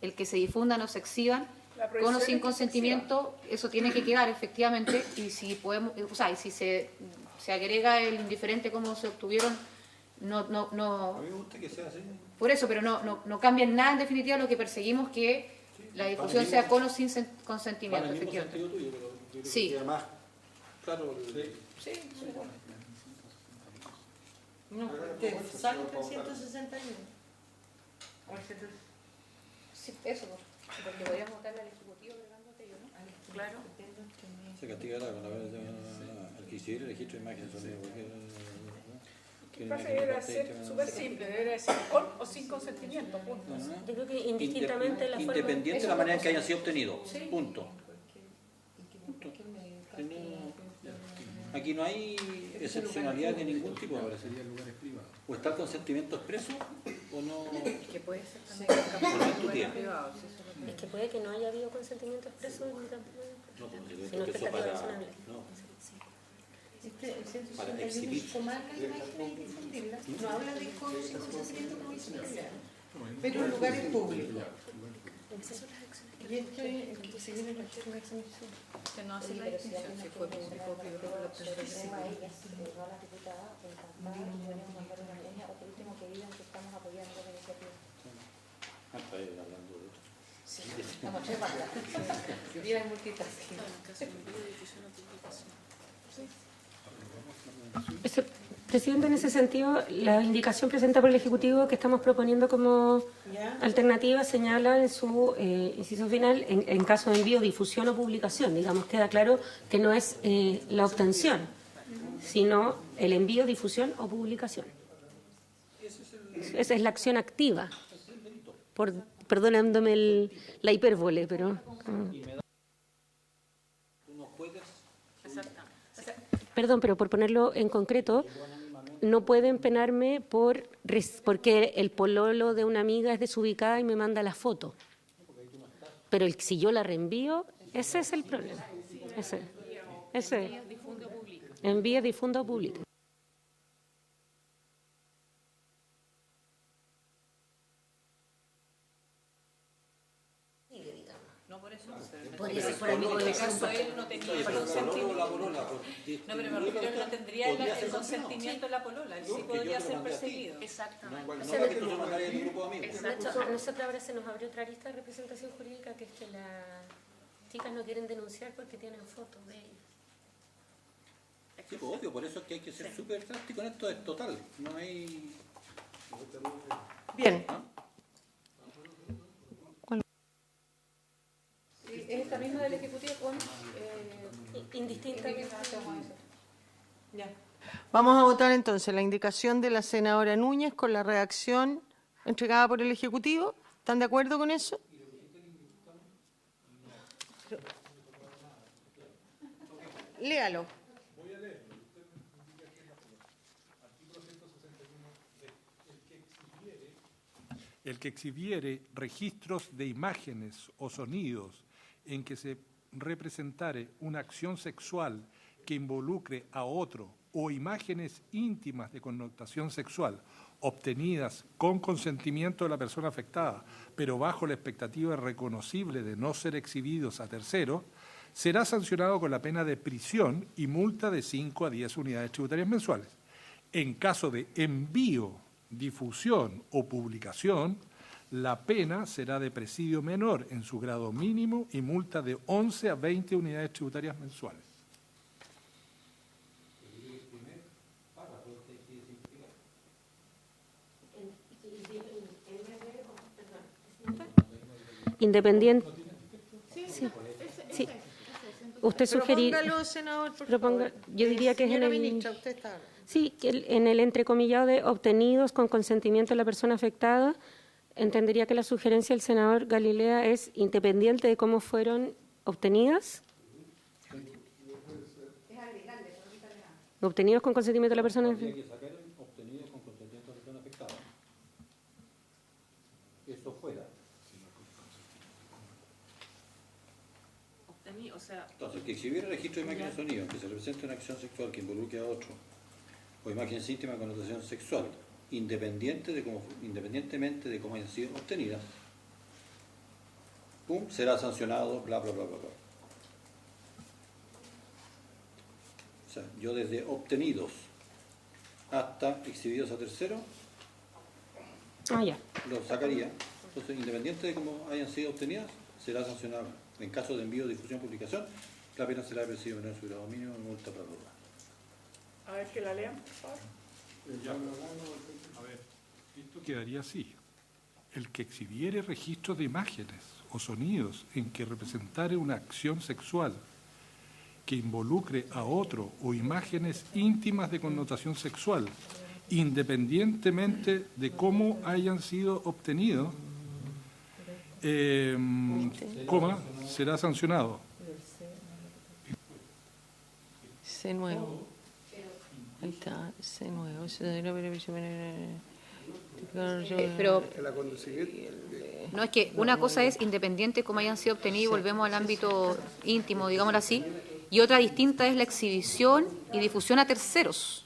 el que se difundan o se exhiban, La con o prohibición sin es que se consentimiento, eso tiene que quedar efectivamente, y si podemos, y si se agrega el indiferente cómo se obtuvieron, A mí me gusta que sea así. por eso, pero no cambia en nada en definitiva lo que perseguimos, que la difusión sea con o sin Va en consentimiento, el mismo efectivamente. sentido tuyo, pero yo creo Sí. que además, claro, Sí, No, te sale 361. sí, eso, porque podríamos votarle al Ejecutivo agregando aquello, ¿no? Claro. se castigará con el que hiciera el registro de imágenes. Lo que pasa es que debería ser súper simple, debería decir con o sin consentimiento, punto. Yo creo que indistintamente la forma... Independiente de la eso manera en es que hayan sido obtenidos. Sí. Punto. Aquí no hay excepcionalidad de ningún tipo. O está el consentimiento expreso o no. Que puede ser o no en tu tía. Es que puede que no haya habido consentimiento expreso ni tampoco. No, porque lo Sino expreso expectativa para, razonable. no, El 161 para exhibir. tomar las imágenes y difundirlas. No habla de consentimiento provisional, pero en lugares públicos. Y esto es el que se viene en la exhibición. Que no hace la distinción si fue público o privado. Hasta ahí hablando de otro. Sí, estamos tres balas. Viva el multitasking. Presidente, en ese sentido, la indicación presentada por el Ejecutivo que estamos proponiendo como alternativa señala en su inciso final, en caso de envío, difusión o publicación. Digamos, queda claro que no es la obtención, sino el envío, difusión o publicación. Esa es la acción activa. Perdonándome la hipérbole, pero... Perdón, pero por ponerlo en concreto, no pueden penarme porque el pololo de una amiga es desubicada y me manda la foto. Pero si yo la reenvío, ese es el problema. Ese. Envía, difunda o publica. Por este caso él no tenía el consentimiento. No, pero me refiero que no tendría el consentimiento de la polola. Él sí podría ser perseguido. Exactamente. A nosotros ahora se nos abrió otra lista de representación jurídica, que es que las chicas no quieren denunciar porque tienen fotos de ellas. Sí, pues, obvio, por eso es que hay que ser súper drástico en esto, es total. No hay... Bien. Es esta misma del Ejecutivo con Indistintamente. Vamos a votar entonces la indicación de la senadora Núñez con la redacción entregada por el Ejecutivo. ¿Están de acuerdo con eso? Léalo. El que exhibiere registros de imágenes o sonidos en que se representare una acción sexual que involucre a otro o imágenes íntimas de connotación sexual obtenidas con consentimiento de la persona afectada, pero bajo la expectativa reconocible de no ser exhibidos a terceros, será sancionado con la pena de prisión y multa de 5 a 10 unidades tributarias mensuales. En caso de envío, difusión o publicación, la pena será de presidio menor en su grado mínimo y multa de 11 a 20 unidades tributarias mensuales. Independiente. Sí. Usted sugerir. Propóngalo, senador, por Proponga, favor. yo diría que es Señora en el... ministra, usted está. Sí, que en el entrecomillado de obtenidos con consentimiento de la persona afectada, entendería que la sugerencia del senador Galilea es independiente de cómo fueron obtenidas. Obtenidos con consentimiento de la persona Habría afectada. que sacar obtenidos con consentimiento de la persona afectada. Eso fuera. Entonces, que exhibiera registro de imágenes de sonido, que se represente una acción sexual que involucre a otro, o imágenes íntimas con connotación sexual, independientemente de cómo hayan sido obtenidas, será sancionado, bla, bla, bla, bla, bla. O sea, yo desde obtenidos hasta exhibidos a terceros, Ya. lo sacaría. Entonces, independiente de cómo hayan sido obtenidas, será sancionado. En caso de envío, difusión, publicación, la pena será de presidio menor en su grado mínimo y multa para robar. A ver, que la lean, por favor. A ver, esto quedaría así. El que exhibiere registros de imágenes o sonidos en que representare una acción sexual que involucre a otro o imágenes íntimas de connotación sexual, independientemente de cómo hayan sido obtenidos, será sancionado. C nuevo. Ahí está, C nuevo. pero No, es que una cosa es independiente como hayan sido obtenidos, volvemos al ámbito íntimo, digámoslo así, y otra distinta es la exhibición y difusión a terceros.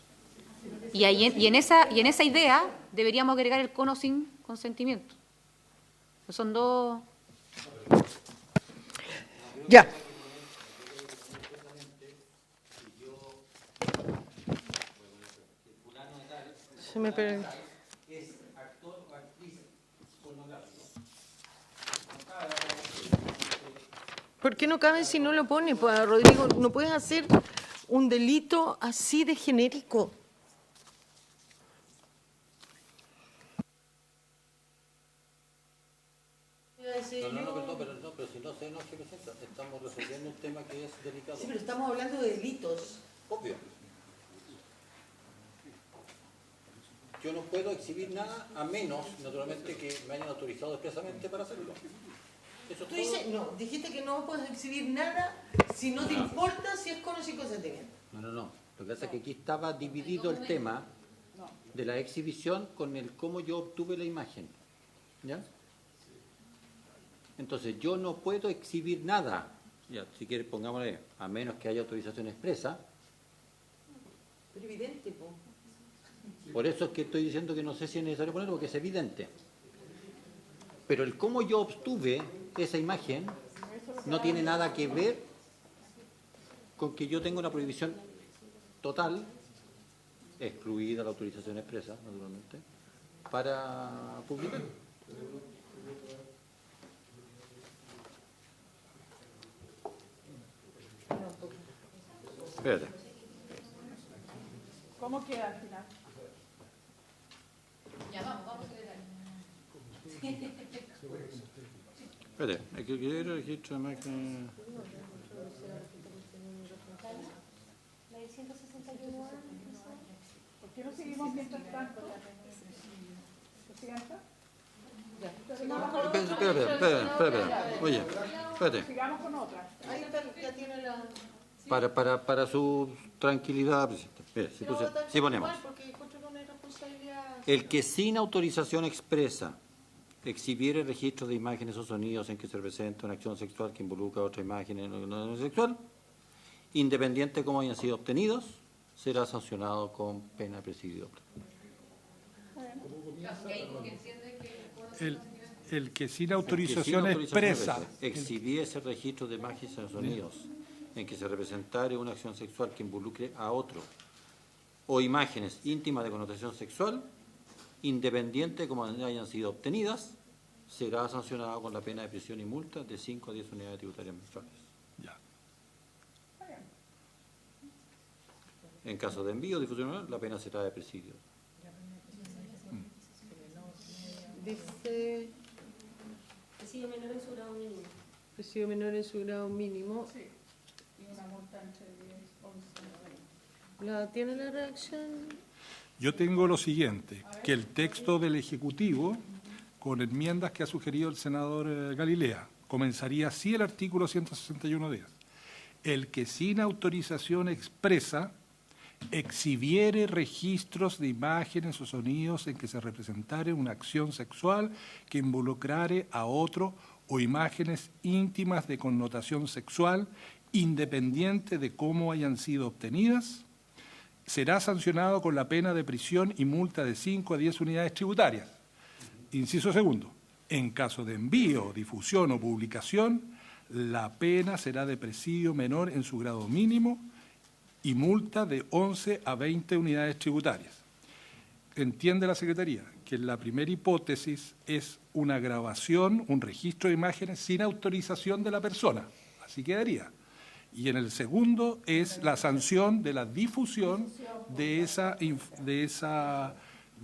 Y en esa idea deberíamos agregar el cono sin consentimiento. Son dos. Ya. Se me perdió. ¿Por qué no cabe si no lo pone? Pues, Rodrigo, no puedes hacer un delito así de genérico. Pero si no se nos presenta, estamos resolviendo un tema que es delicado. Sí, pero estamos hablando de delitos. Obvio. Yo no puedo exhibir nada a menos, naturalmente, que me hayan autorizado expresamente para hacerlo. Eso Tú dices, no, dijiste que no puedes exhibir nada si no te importa si es con o sin consentimiento. No. Lo que pasa es que aquí estaba dividido el tema de la exhibición con el cómo yo obtuve la imagen. ¿Ya? Entonces, yo no puedo exhibir nada, ya, si quieres pongámosle, a menos que haya autorización expresa. Pero evidente, po. Por eso es que estoy diciendo que no sé si es necesario ponerlo, porque es evidente. Pero el cómo yo obtuve esa imagen no tiene nada que ver con que yo tenga una prohibición total, excluida la autorización expresa, naturalmente, para publicar. Espérate. ¿Cómo queda al final? Vamos, secretario. Espérate, hay que querer el registro de máquina. La de 161A. ¿Por qué no seguimos mientras tanto? ¿Presidenta? Espérate. Oye, espérate. Sigamos con otra. Ahí está, ya tiene la... Para su tranquilidad, presidente. Mire, si ponemos. El que sin autorización expresa exhibiere registros de imágenes o sonidos en que se representa una acción sexual que involucra otra imagen en una sexual, independiente de cómo hayan sido obtenidos, será sancionado con pena de presidio. El que sin autorización expresa exhibiese registros de imágenes o sonidos en que se representare una acción sexual que involucre a otro o imágenes íntimas de connotación sexual, independiente de cómo hayan sido obtenidas, será sancionado con la pena de prisión y multa de 5 a 10 unidades tributarias mensuales. Ya. En caso de envío o difusión, la pena será de presidio. Dice... Presidio menor en su grado mínimo. Presidio menor en su grado mínimo. Sí. Y una multa entre 10, 11 y 20. ¿Tiene la redacción? Yo tengo lo siguiente, que el texto del Ejecutivo, con enmiendas que ha sugerido el senador Galilea, comenzaría así el artículo 161 el que sin autorización expresa exhibiere registros de imágenes o sonidos en que se representare una acción sexual que involucrare a otro o imágenes íntimas de connotación sexual, independiente de cómo hayan sido obtenidas, será sancionado con la pena de prisión y multa de 5 a 10 unidades tributarias. Inciso segundo, en caso de envío, difusión o publicación, la pena será de presidio menor en su grado mínimo y multa de 11 a 20 unidades tributarias. Entiende la Secretaría que la primera hipótesis es una grabación, un registro de imágenes sin autorización de la persona. Así quedaría. Y en el segundo es la sanción de la difusión de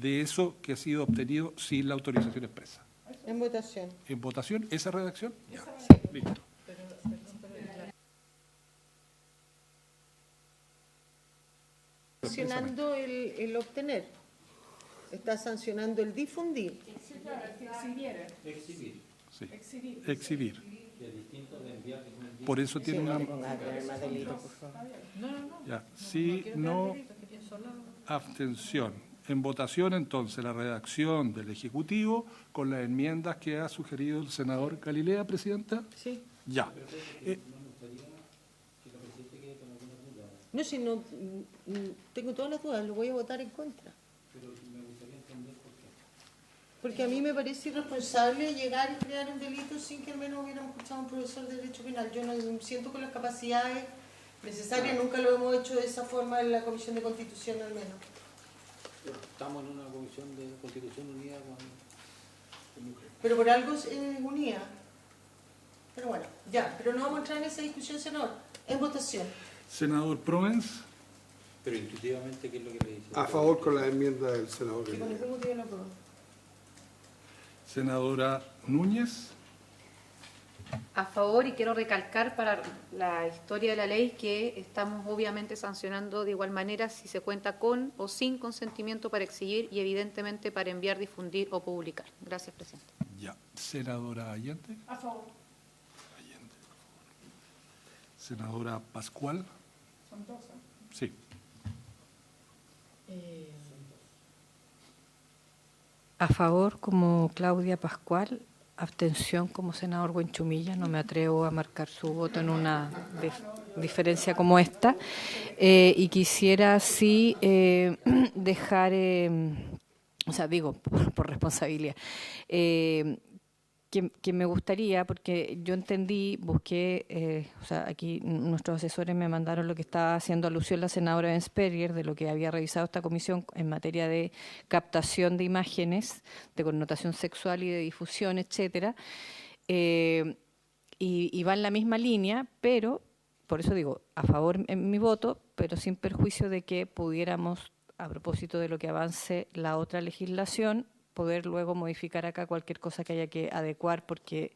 eso que ha sido obtenido sin la autorización expresa. En votación. ¿En votación esa redacción? Ya. Listo. Sancionando el obtener. Está sancionando el difundir. Exhibir. Sí. Exhibir. Por eso tiene una... Ya. Sí, no, abstención. en votación entonces la redacción del Ejecutivo con las enmiendas que ha sugerido el senador Galilea, Presidenta. Sí. Ya. No, si no, tengo todas las dudas, lo voy a votar en contra. Porque a mí me parece irresponsable llegar y crear un delito sin que al menos hubiéramos escuchado a un profesor de Derecho Penal. Yo no siento con las capacidades necesarias, nunca lo hemos hecho de esa forma en la Comisión de Constitución al menos. Estamos en una comisión de Constitución unida con mujeres. Pero por algo es unida. Pero bueno, ya, pero no vamos a entrar en esa discusión, senador. En votación. Senador Provence. Pero intuitivamente, ¿qué es lo que le dice? A favor con la enmienda del senador. Que con ningún motivo lo apruebo. Senadora Núñez. A favor, y quiero recalcar para la historia de la ley que estamos obviamente sancionando de igual manera si se cuenta con o sin consentimiento para exhibir y evidentemente para enviar, difundir o publicar. Gracias, presidente. Ya. Senadora Allende. A favor. Allende, por favor. Senadora Pascual. Son dos. Sí. A favor como Claudia Pascual, abstención como senador Buenchumilla. No me atrevo a marcar su voto en una diferencia como esta. Y quisiera sí dejar, o sea, digo, por responsabilidad, que me gustaría, porque yo entendí, busqué, o sea, aquí nuestros asesores me mandaron lo que estaba haciendo alusión la senadora Ensperger de lo que había revisado esta comisión en materia de captación de imágenes de connotación sexual y de difusión, etcétera, y va en la misma línea, pero, por eso digo, a favor en mi voto, pero sin perjuicio de que pudiéramos, a propósito de lo que avance la otra legislación, poder luego modificar acá cualquier cosa que haya que adecuar, porque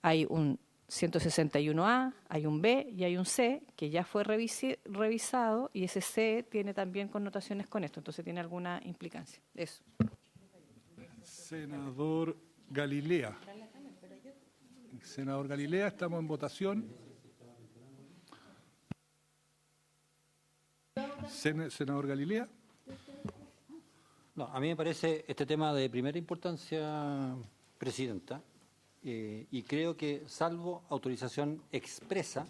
hay un 161A, hay un B y hay un C que ya fue revisado, y ese C tiene también connotaciones con esto, entonces tiene alguna implicancia. Eso. Senador Galilea. Senador Galilea, estamos en votación. Senador Galilea. No, a mí me parece este tema de primera importancia, Presidenta, y creo que salvo autorización expresa,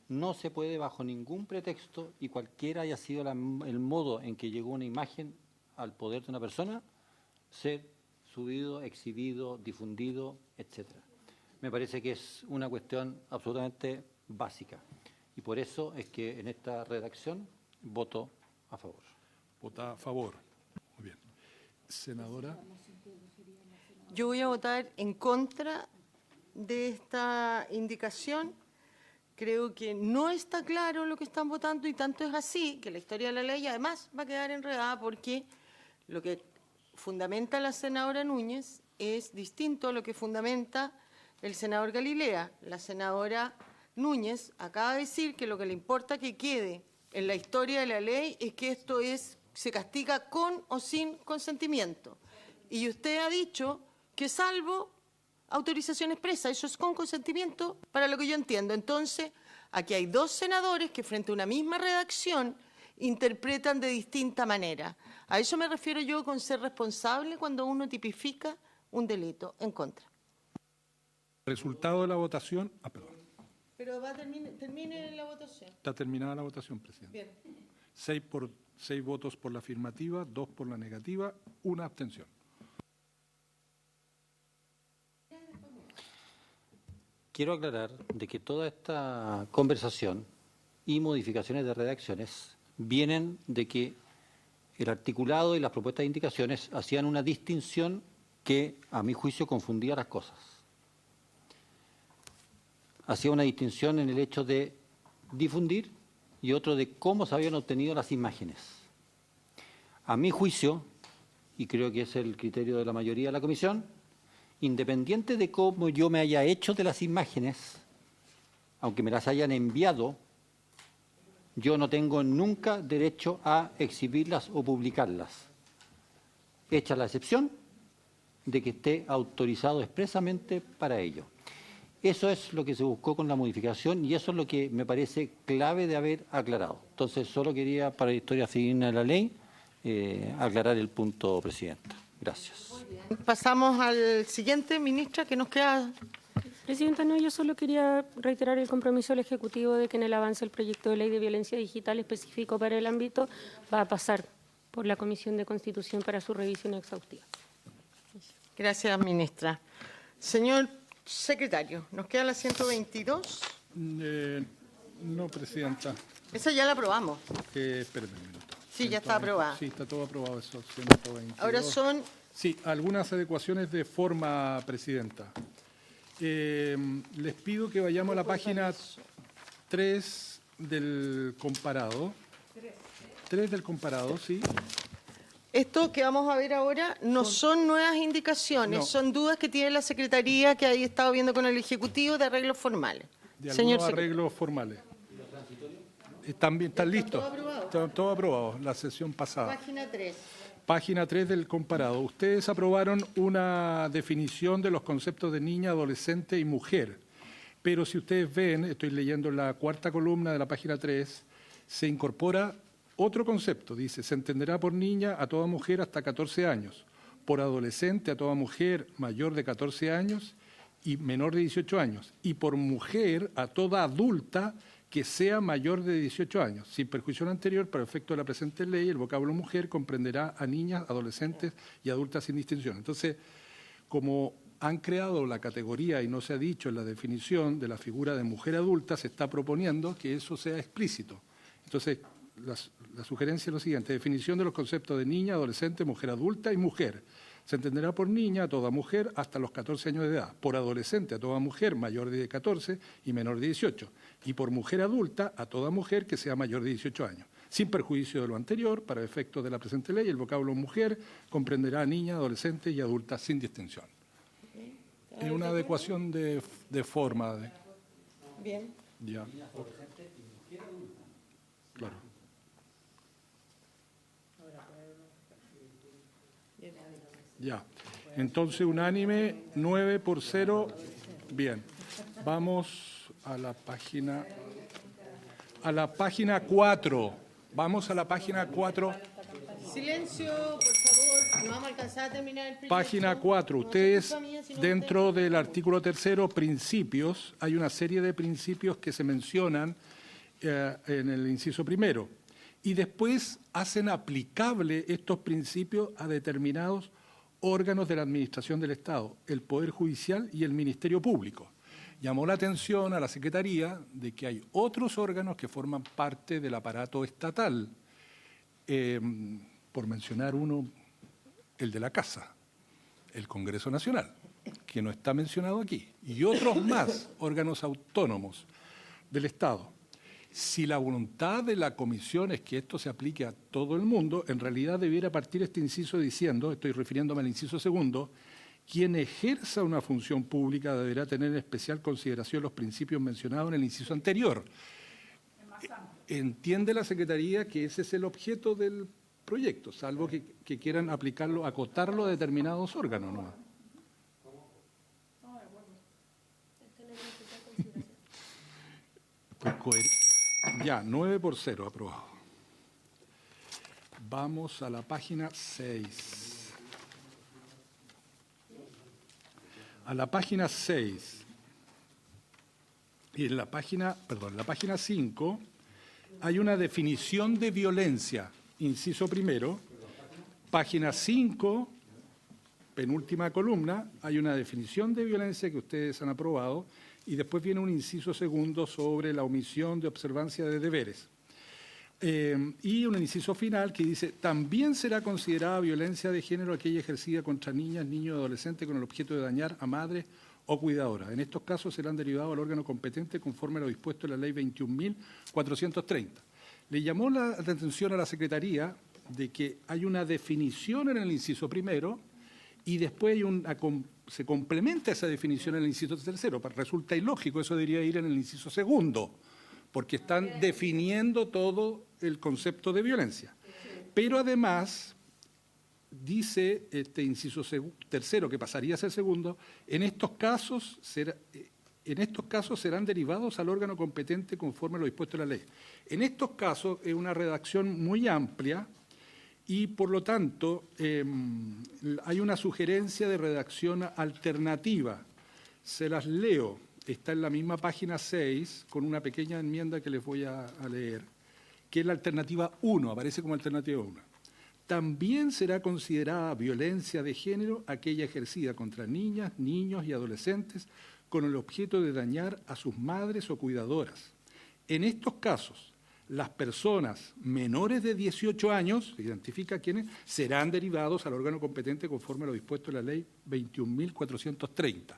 no se puede bajo ningún pretexto, y cualquiera haya sido el modo en que llegó una imagen al poder de una persona, ser subido, exhibido, difundido, etcétera. Me parece que es una cuestión absolutamente básica, y por eso es que en esta redacción voto a favor. Vota a favor. Muy bien. Senadora. Yo voy a votar en contra de esta indicación. Creo que no está claro lo que están votando, y tanto es así que la historia de la ley además va a quedar enredada, porque lo que fundamenta la senadora Núñez es distinto a lo que fundamenta el senador Galilea. La senadora Núñez acaba de decir que lo que le importa que quede en la historia de la ley es que esto se castiga con o sin consentimiento. Y usted ha dicho que salvo autorización expresa, eso es con consentimiento, para lo que yo entiendo. Entonces, aquí hay dos senadores que frente a una misma redacción interpretan de distinta manera. A eso me refiero yo con ser responsable cuando uno tipifica un delito en contra. Resultado de la votación. Perdón. Pero termine la votación. Está terminada la votación, Presidente. Bien. 6 votos por la afirmativa, 2 por la negativa, 1 abstención. Quiero aclarar de que toda esta conversación y modificaciones de redacciones vienen de que el articulado y las propuestas de indicaciones hacían una distinción que, a mi juicio, confundía las cosas. Hacía una distinción en el hecho de difundir y otro de cómo se habían obtenido las imágenes. A mi juicio, y creo que es el criterio de la mayoría de la comisión, independiente de cómo yo me haya hecho de las imágenes, aunque me las hayan enviado, yo no tengo nunca derecho a exhibirlas o publicarlas, hecha la excepción de que esté autorizado expresamente para ello. Eso es lo que se buscó con la modificación, y eso es lo que me parece clave de haber aclarado. Entonces, solo quería, para la historia fidedigna de la ley, aclarar el punto, Presidenta. Gracias. Pasamos al siguiente, ministra, que nos queda. Presidenta, no, yo solo quería reiterar el compromiso del Ejecutivo de que en el avance del proyecto de ley de violencia digital específico para el ámbito va a pasar por la Comisión de Constitución para su revisión exhaustiva. Gracias, ministra. Señor secretario, ¿nos queda la 122? No, Presidenta. Esa ya la aprobamos. Espérame un minuto. Sí, ya está aprobada. Sí, está todo aprobado eso. 122. Ahora son... Sí, algunas adecuaciones de forma, Presidenta. Les pido que vayamos a la página 3 del comparado. 3 del comparado, sí. Esto que vamos a ver ahora no son nuevas indicaciones, No. son dudas que tiene la Secretaría que ha estado viendo con el Ejecutivo de arreglos formales. De Señor algunos arreglos formales. ¿Están listos? todo aprobado. Está todo aprobado, la sesión pasada. Página 3. Página 3 del comparado. Ustedes aprobaron una definición de los conceptos de niña, adolescente y mujer. Pero si ustedes ven, estoy leyendo la cuarta columna de la página 3, se incorpora otro concepto. Dice, se entenderá por niña a toda mujer hasta 14 años, por adolescente a toda mujer mayor de 14 años y menor de 18 años, y por mujer a toda adulta que sea mayor de 18 años. Sin perjuicio de lo anterior, para efecto de la presente ley, el vocablo mujer comprenderá a niñas, adolescentes y adultas sin distinción. Entonces, como han creado la categoría y no se ha dicho en la definición de la figura de mujer adulta, se está proponiendo que eso sea explícito. Entonces, la sugerencia es lo siguiente: definición de los conceptos de niña, adolescente, mujer adulta y mujer. Se entenderá por niña a toda mujer hasta los 14 años de edad, por adolescente a toda mujer mayor de 14 y menor de 18, y por mujer adulta a toda mujer que sea mayor de 18 años. Sin perjuicio de lo anterior, para efectos de la presente ley, el vocablo mujer comprenderá a niña, adolescente y adulta sin distinción. Es una adecuación de forma. Bien. Ya. Claro. Ya. Entonces, unánime, 9-0. Bien. Vamos a la página 4. Vamos a la página 4. Silencio, por favor. No vamos a alcanzar a terminar el proyecto. Página 4. No Ustedes, es culpa mía, sino dentro del artículo 3, principios, hay una serie de principios que se mencionan en el inciso 1. Y después hacen aplicable estos principios a determinados órganos de la Administración del Estado, el Poder Judicial y el Ministerio Público. Llamó la atención a la Secretaría de que hay otros órganos que forman parte del aparato estatal, por mencionar uno, el de la Casa, el Congreso Nacional, que no está mencionado aquí, y otros más órganos autónomos del Estado. Si la voluntad de la Comisión es que esto se aplique a todo el mundo, en realidad debiera partir este inciso diciendo, estoy refiriéndome al inciso 2, quien ejerza una función pública deberá tener en especial consideración los principios mencionados en el inciso anterior. ¿Entiende la Secretaría que ese es el objeto del proyecto, salvo que quieran aplicarlo, acotarlo a determinados órganos, ¿no? Ya, 9-0, aprobado. Vamos a la página 6. A la página 6. Y en la página 5 hay una definición de violencia, inciso 1. Página 5, penúltima columna, hay una definición de violencia que ustedes han aprobado. Y después viene un inciso 2 sobre la omisión de observancia de deberes. Y un inciso final que dice, también será considerada violencia de género aquella ejercida contra niñas, niños y adolescentes con el objeto de dañar a madres o cuidadoras. En estos casos serán derivados al órgano competente conforme a lo dispuesto en la ley 21.430. Le llamó la atención a la Secretaría de que hay una definición en el inciso 1 y después hay se complementa esa definición en el inciso 3. Resulta ilógico, eso debería ir en el inciso 2, porque están definiendo todo el concepto de violencia. Pero además, dice este inciso 3, que pasaría a ser 2, en estos casos serán derivados al órgano competente conforme a lo dispuesto en la ley. En estos casos es una redacción muy amplia y por lo tanto hay una sugerencia de redacción alternativa. Se las leo, está en la misma página 6, con una pequeña enmienda que les voy a leer, que es la alternativa 1, aparece como alternativa 1. También será considerada violencia de género aquella ejercida contra niñas, niños y adolescentes con el objeto de dañar a sus madres o cuidadoras. En estos casos, las personas menores de 18 años, se identifica quiénes, serán derivados al órgano competente conforme a lo dispuesto en la ley 21.430.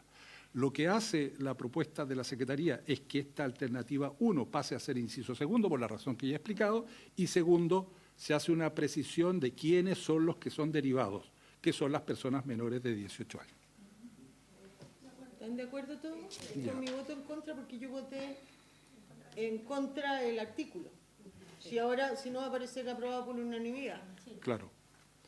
Lo que hace la propuesta de la Secretaría es que esta alternativa 1 pase a ser inciso segundo, por la razón que ya he explicado, y segundo, se hace una precisión de quiénes son los que son derivados, que son las personas menores de 18 años. ¿Están de acuerdo todos? Con mi voto en contra, porque yo voté en contra del artículo. Si ahora, si no va a aparecer aprobado por unanimidad. Claro.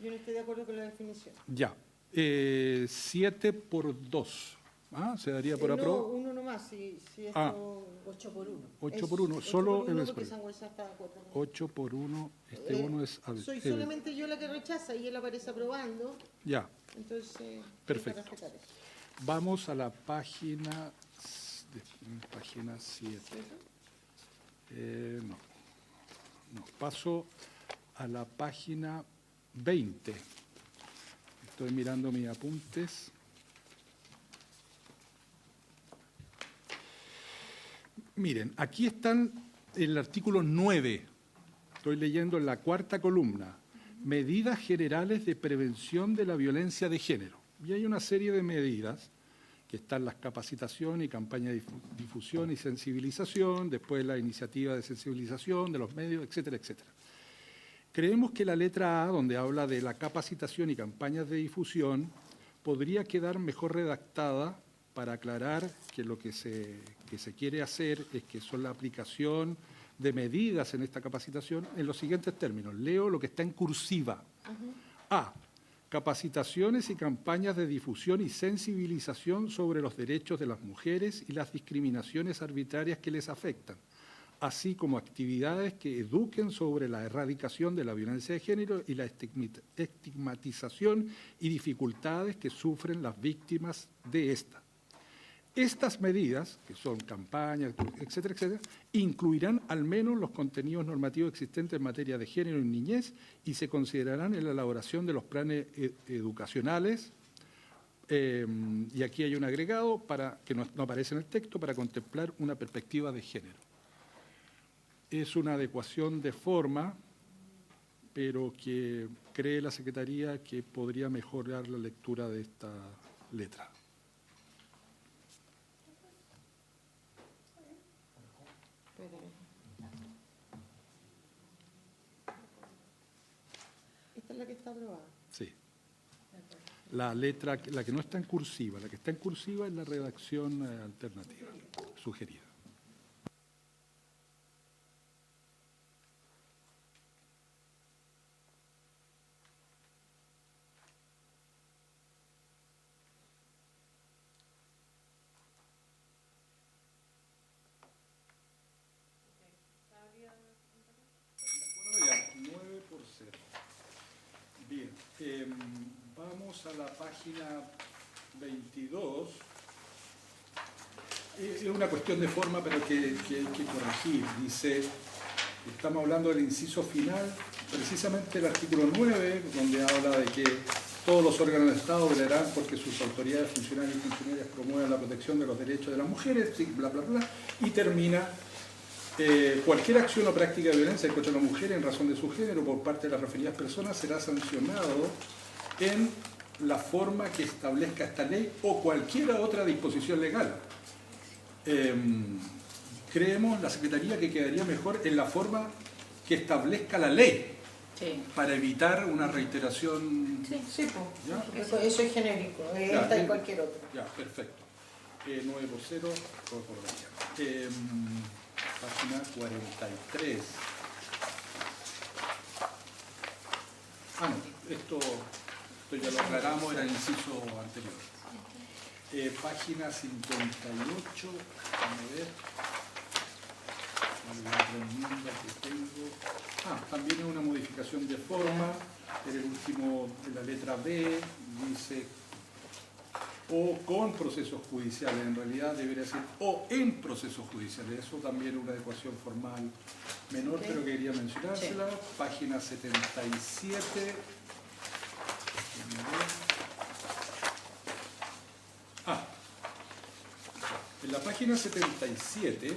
Yo no estoy de acuerdo con la definición. Ya. 7 por 2. ¿Ah? ¿Se daría por aprobado? No, uno nomás. Si esto... 8 por 1. 8 por 1. Solo en el porque Sangüesa está de acuerdo. 8 por 1. Este 1 es... Soy solamente yo la que rechaza y él aparece aprobando. Ya. Entonces, perfecto. Vamos a la página 7. No, paso a la página 20. Estoy mirando mis apuntes. Miren, aquí están el artículo 9. Estoy leyendo en la 4ª columna. Medidas generales de prevención de la violencia de género. Y hay una serie de medidas que están las capacitación y campaña de difusión y sensibilización, después la iniciativa de sensibilización de los medios, etcétera, etcétera. Creemos que la letra A, donde habla de la capacitación y campañas de difusión, podría quedar mejor redactada para aclarar que lo que se quiere hacer es que son la aplicación de medidas en esta capacitación en los siguientes términos. Leo lo que está en cursiva. A. Capacitaciones y campañas de difusión y sensibilización sobre los derechos de las mujeres y las discriminaciones arbitrarias que les afectan, así como actividades que eduquen sobre la erradicación de la violencia de género y la estigmatización y dificultades que sufren las víctimas de esta. Estas medidas, que son campañas, etcétera, etcétera, incluirán al menos los contenidos normativos existentes en materia de género y niñez y se considerarán en la elaboración de los planes educacionales. Y aquí hay un agregado que no aparece en el texto para contemplar una perspectiva de género. Es una adecuación de forma, pero que cree la Secretaría que podría mejorar la lectura de esta letra. Esta es la que está aprobada. Sí. La letra, la que no está en cursiva, la que está en cursiva es la redacción alternativa, sugerida. Vamos a la página 22. Es una cuestión de forma, pero que hay que corregir. Dice, estamos hablando del inciso final, precisamente el artículo 9, donde habla de que todos los órganos del Estado velarán porque sus autoridades funcionarias y funcionarias promuevan la protección de los derechos de las mujeres, bla, bla, bla, y termina... cualquier acción o práctica de violencia contra una mujer en razón de su género por parte de las referidas personas será sancionado en la forma que establezca esta ley o cualquier otra disposición legal. Creemos, la Secretaría, que quedaría mejor en la forma que establezca la ley, para evitar una reiteración. Sí, pues. Eso es genérico, esta y cualquier otro. Ya, perfecto. 9 por 0, todo por la página 43. No, esto ya lo aclaramos, era el inciso anterior. Página 58, vamos a ver. La otra enmienda que tengo. También es una modificación de forma. En el último, de la letra B, dice o con procesos judiciales. En realidad debería ser o en procesos judiciales. Eso también es una adecuación formal menor, pero quería mencionársela. Página 77. En la página 77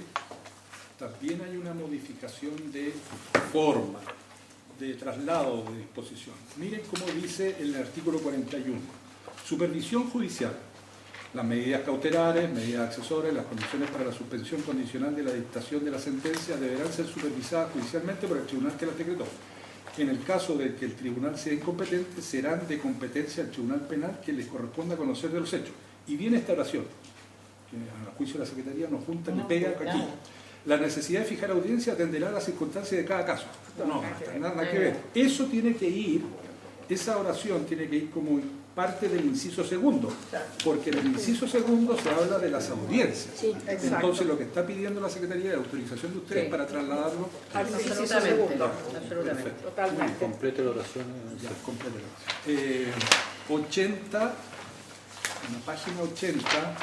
también hay una modificación de forma, de traslado de disposición. Miren cómo dice el artículo 41. Supervisión judicial. Las medidas cautelares, medidas accesorias, las condiciones para la suspensión condicional de la dictación de la sentencia deberán ser supervisadas judicialmente por el tribunal que las decretó. En el caso de que el tribunal sea incompetente, serán de competencia del tribunal penal que les corresponda conocer de los hechos. Y viene esta oración, que a juicio de la Secretaría nos junta y pega aquí. La necesidad de fijar audiencia atenderá a las circunstancias de cada caso. No, nada que ver. Eso tiene que ir, esa oración tiene que ir como parte del inciso segundo, porque en el inciso segundo se habla de las audiencias. Sí, entonces lo que está pidiendo la Secretaría es autorización de ustedes para trasladarlo al inciso segundo. Absolutamente. Totalmente. Complete la oración. Ya, complete la oración. 80, en la página 80,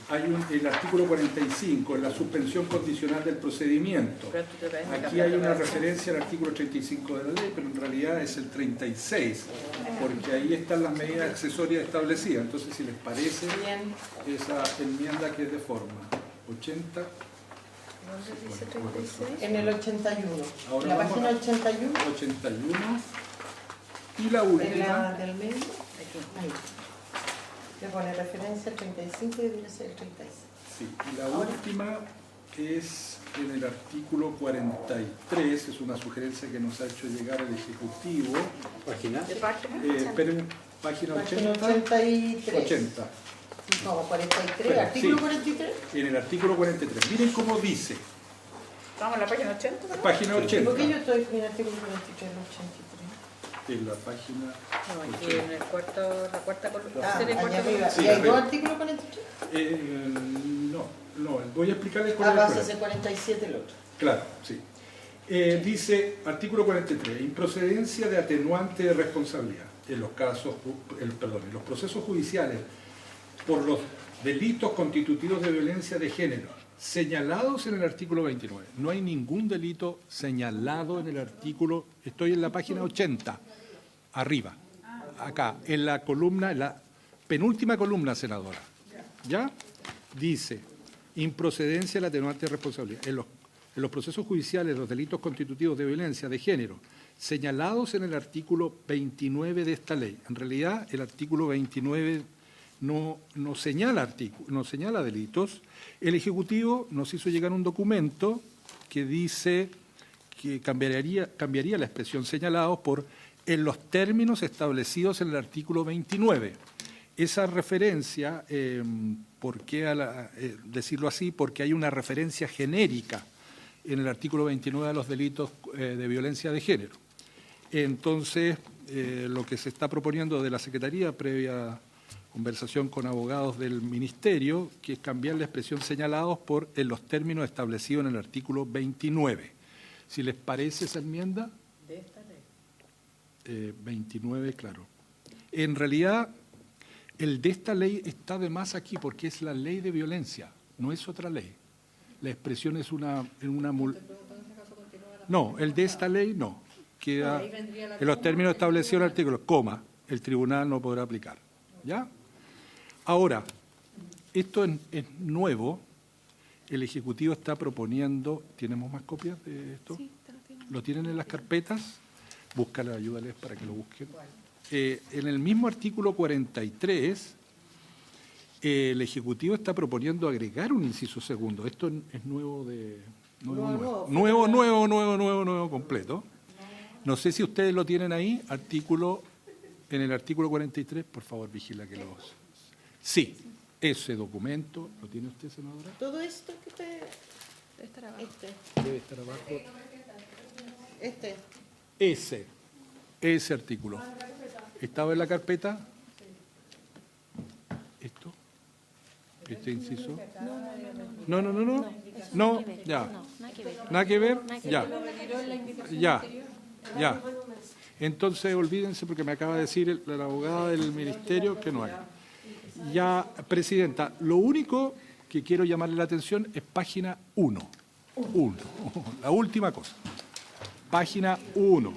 hay el artículo 45, la suspensión condicional del procedimiento. Aquí hay una referencia al artículo 35 de la ley, pero en realidad es el 36, porque ahí están las medidas accesorias establecidas. Entonces, si les parece, esa enmienda que es de forma 80. ¿Dónde dice 36? En el 81. Ahora En la vamos página a 81. 81. Y la En última. la del medio. Ahí. Le pone referencia al 35 y debería ser el 36. Sí, y la última es en el artículo 43, es una sugerencia que nos ha hecho llegar el Ejecutivo. ¿Página? ¿De página? Esperen, página 80. Página 83. 80. No, 43, Espera, artículo sí. 43. En el artículo 43. Miren cómo dice. Estamos en la página 80, ¿verdad? Página ¿Y 80. por qué yo estoy en el artículo 43 en el 83? En la página. No, aquí en el la cuarta columna. Ah, tercera y allá cuarta arriba. columna. Sí, ¿Y hay arriba. dos artículos 43? No, voy a explicarles cuál es el Base problema. ese 47 el otro. Claro, sí. Dice, artículo 43, improcedencia de atenuante de responsabilidad en los casos, en los procesos judiciales por los delitos constitutivos de violencia de género señalados en el artículo 29. No hay ningún delito señalado en el artículo, estoy en la página 80, arriba, acá, en la columna, en la penúltima columna, senadora. ¿Ya? Dice, improcedencia del atenuante de responsabilidad. En los procesos judiciales, los delitos constitutivos de violencia de género, señalados en el artículo 29 de esta ley. En realidad, el artículo 29 no señala delitos. El Ejecutivo nos hizo llegar un documento que dice que cambiaría la expresión señalados por en los términos establecidos en el artículo 29. Esa referencia, ¿por qué decirlo así? Porque hay una referencia genérica en el artículo 29 a los delitos de violencia de género. Entonces, lo que se está proponiendo de la Secretaría, previa conversación con abogados del Ministerio, que es cambiar la expresión señalados por en los términos establecidos en el artículo 29. Si les parece esa enmienda. De esta ley. 29, claro. En realidad, el de esta ley está de más aquí porque es la ley de violencia, no es otra ley. La expresión es una no, el de esta ley no. Queda en los términos establecidos en el artículo, coma, el tribunal no podrá aplicar. ¿Ya? Ahora, esto es nuevo. El Ejecutivo está proponiendo, ¿tenemos más copias de esto? Sí, ¿Lo tienen en las carpetas? Búscala, ayúdales para que lo busquen. En el mismo artículo 43, el Ejecutivo está proponiendo agregar un inciso segundo. Esto es nuevo nuevo, completo. No sé si ustedes lo tienen ahí, en el artículo 43, por favor, vigila que los... Sí, ese documento, ¿lo tiene usted, senadora? Todo esto que usted... Debe estar abajo. Debe estar abajo. Ese artículo. ¿Estaba en la carpeta? ¿Esto? este inciso? No, ya. Nada que ver, ya. Ya. Entonces, olvídense porque me acaba de decir la abogada del ministerio que no hay. Ya, Presidenta, lo único que quiero llamarle la atención es página 1. La última cosa. Página 1.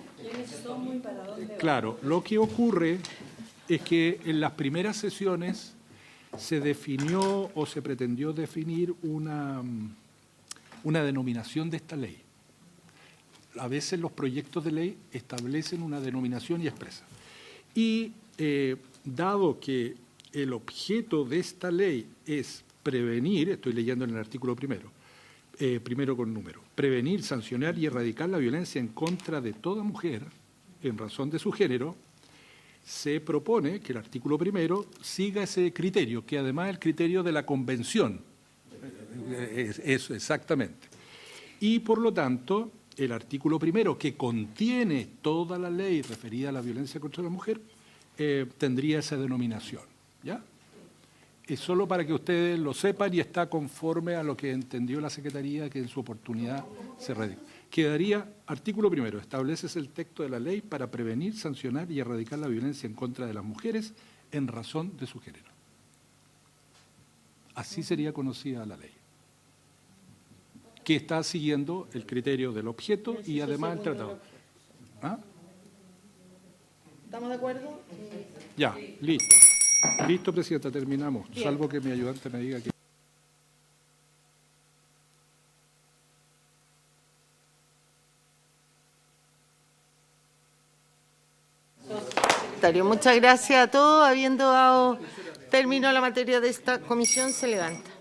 Claro, lo que ocurre es que en las primeras sesiones se definió o se pretendió definir una denominación de esta ley. A veces los proyectos de ley establecen una denominación y expresan. Y dado que el objeto de esta ley es prevenir, estoy leyendo en el artículo primero con número, prevenir, sancionar y erradicar la violencia en contra de toda mujer en razón de su género, se propone que el artículo primero siga ese criterio, que además es el criterio de la Convención. Eso, exactamente. Y por lo tanto, el artículo primero, que contiene toda la ley referida a la violencia contra la mujer, tendría esa denominación. ¿Ya? Es solo para que ustedes lo sepan y está conforme a lo que entendió la Secretaría, que en su oportunidad se redactó. Quedaría, artículo primero, estableces el texto de la ley para prevenir, sancionar y erradicar la violencia en contra de las mujeres en razón de su género. Así sería conocida la ley, que está siguiendo el criterio del objeto y además el tratado. ¿Ah? ¿Estamos de acuerdo? Ya, listo. Listo, Presidenta, terminamos. Bien. Salvo que mi ayudante me diga que... Muchas gracias a todos. Habiendo dado término a la materia de esta comisión, se levanta.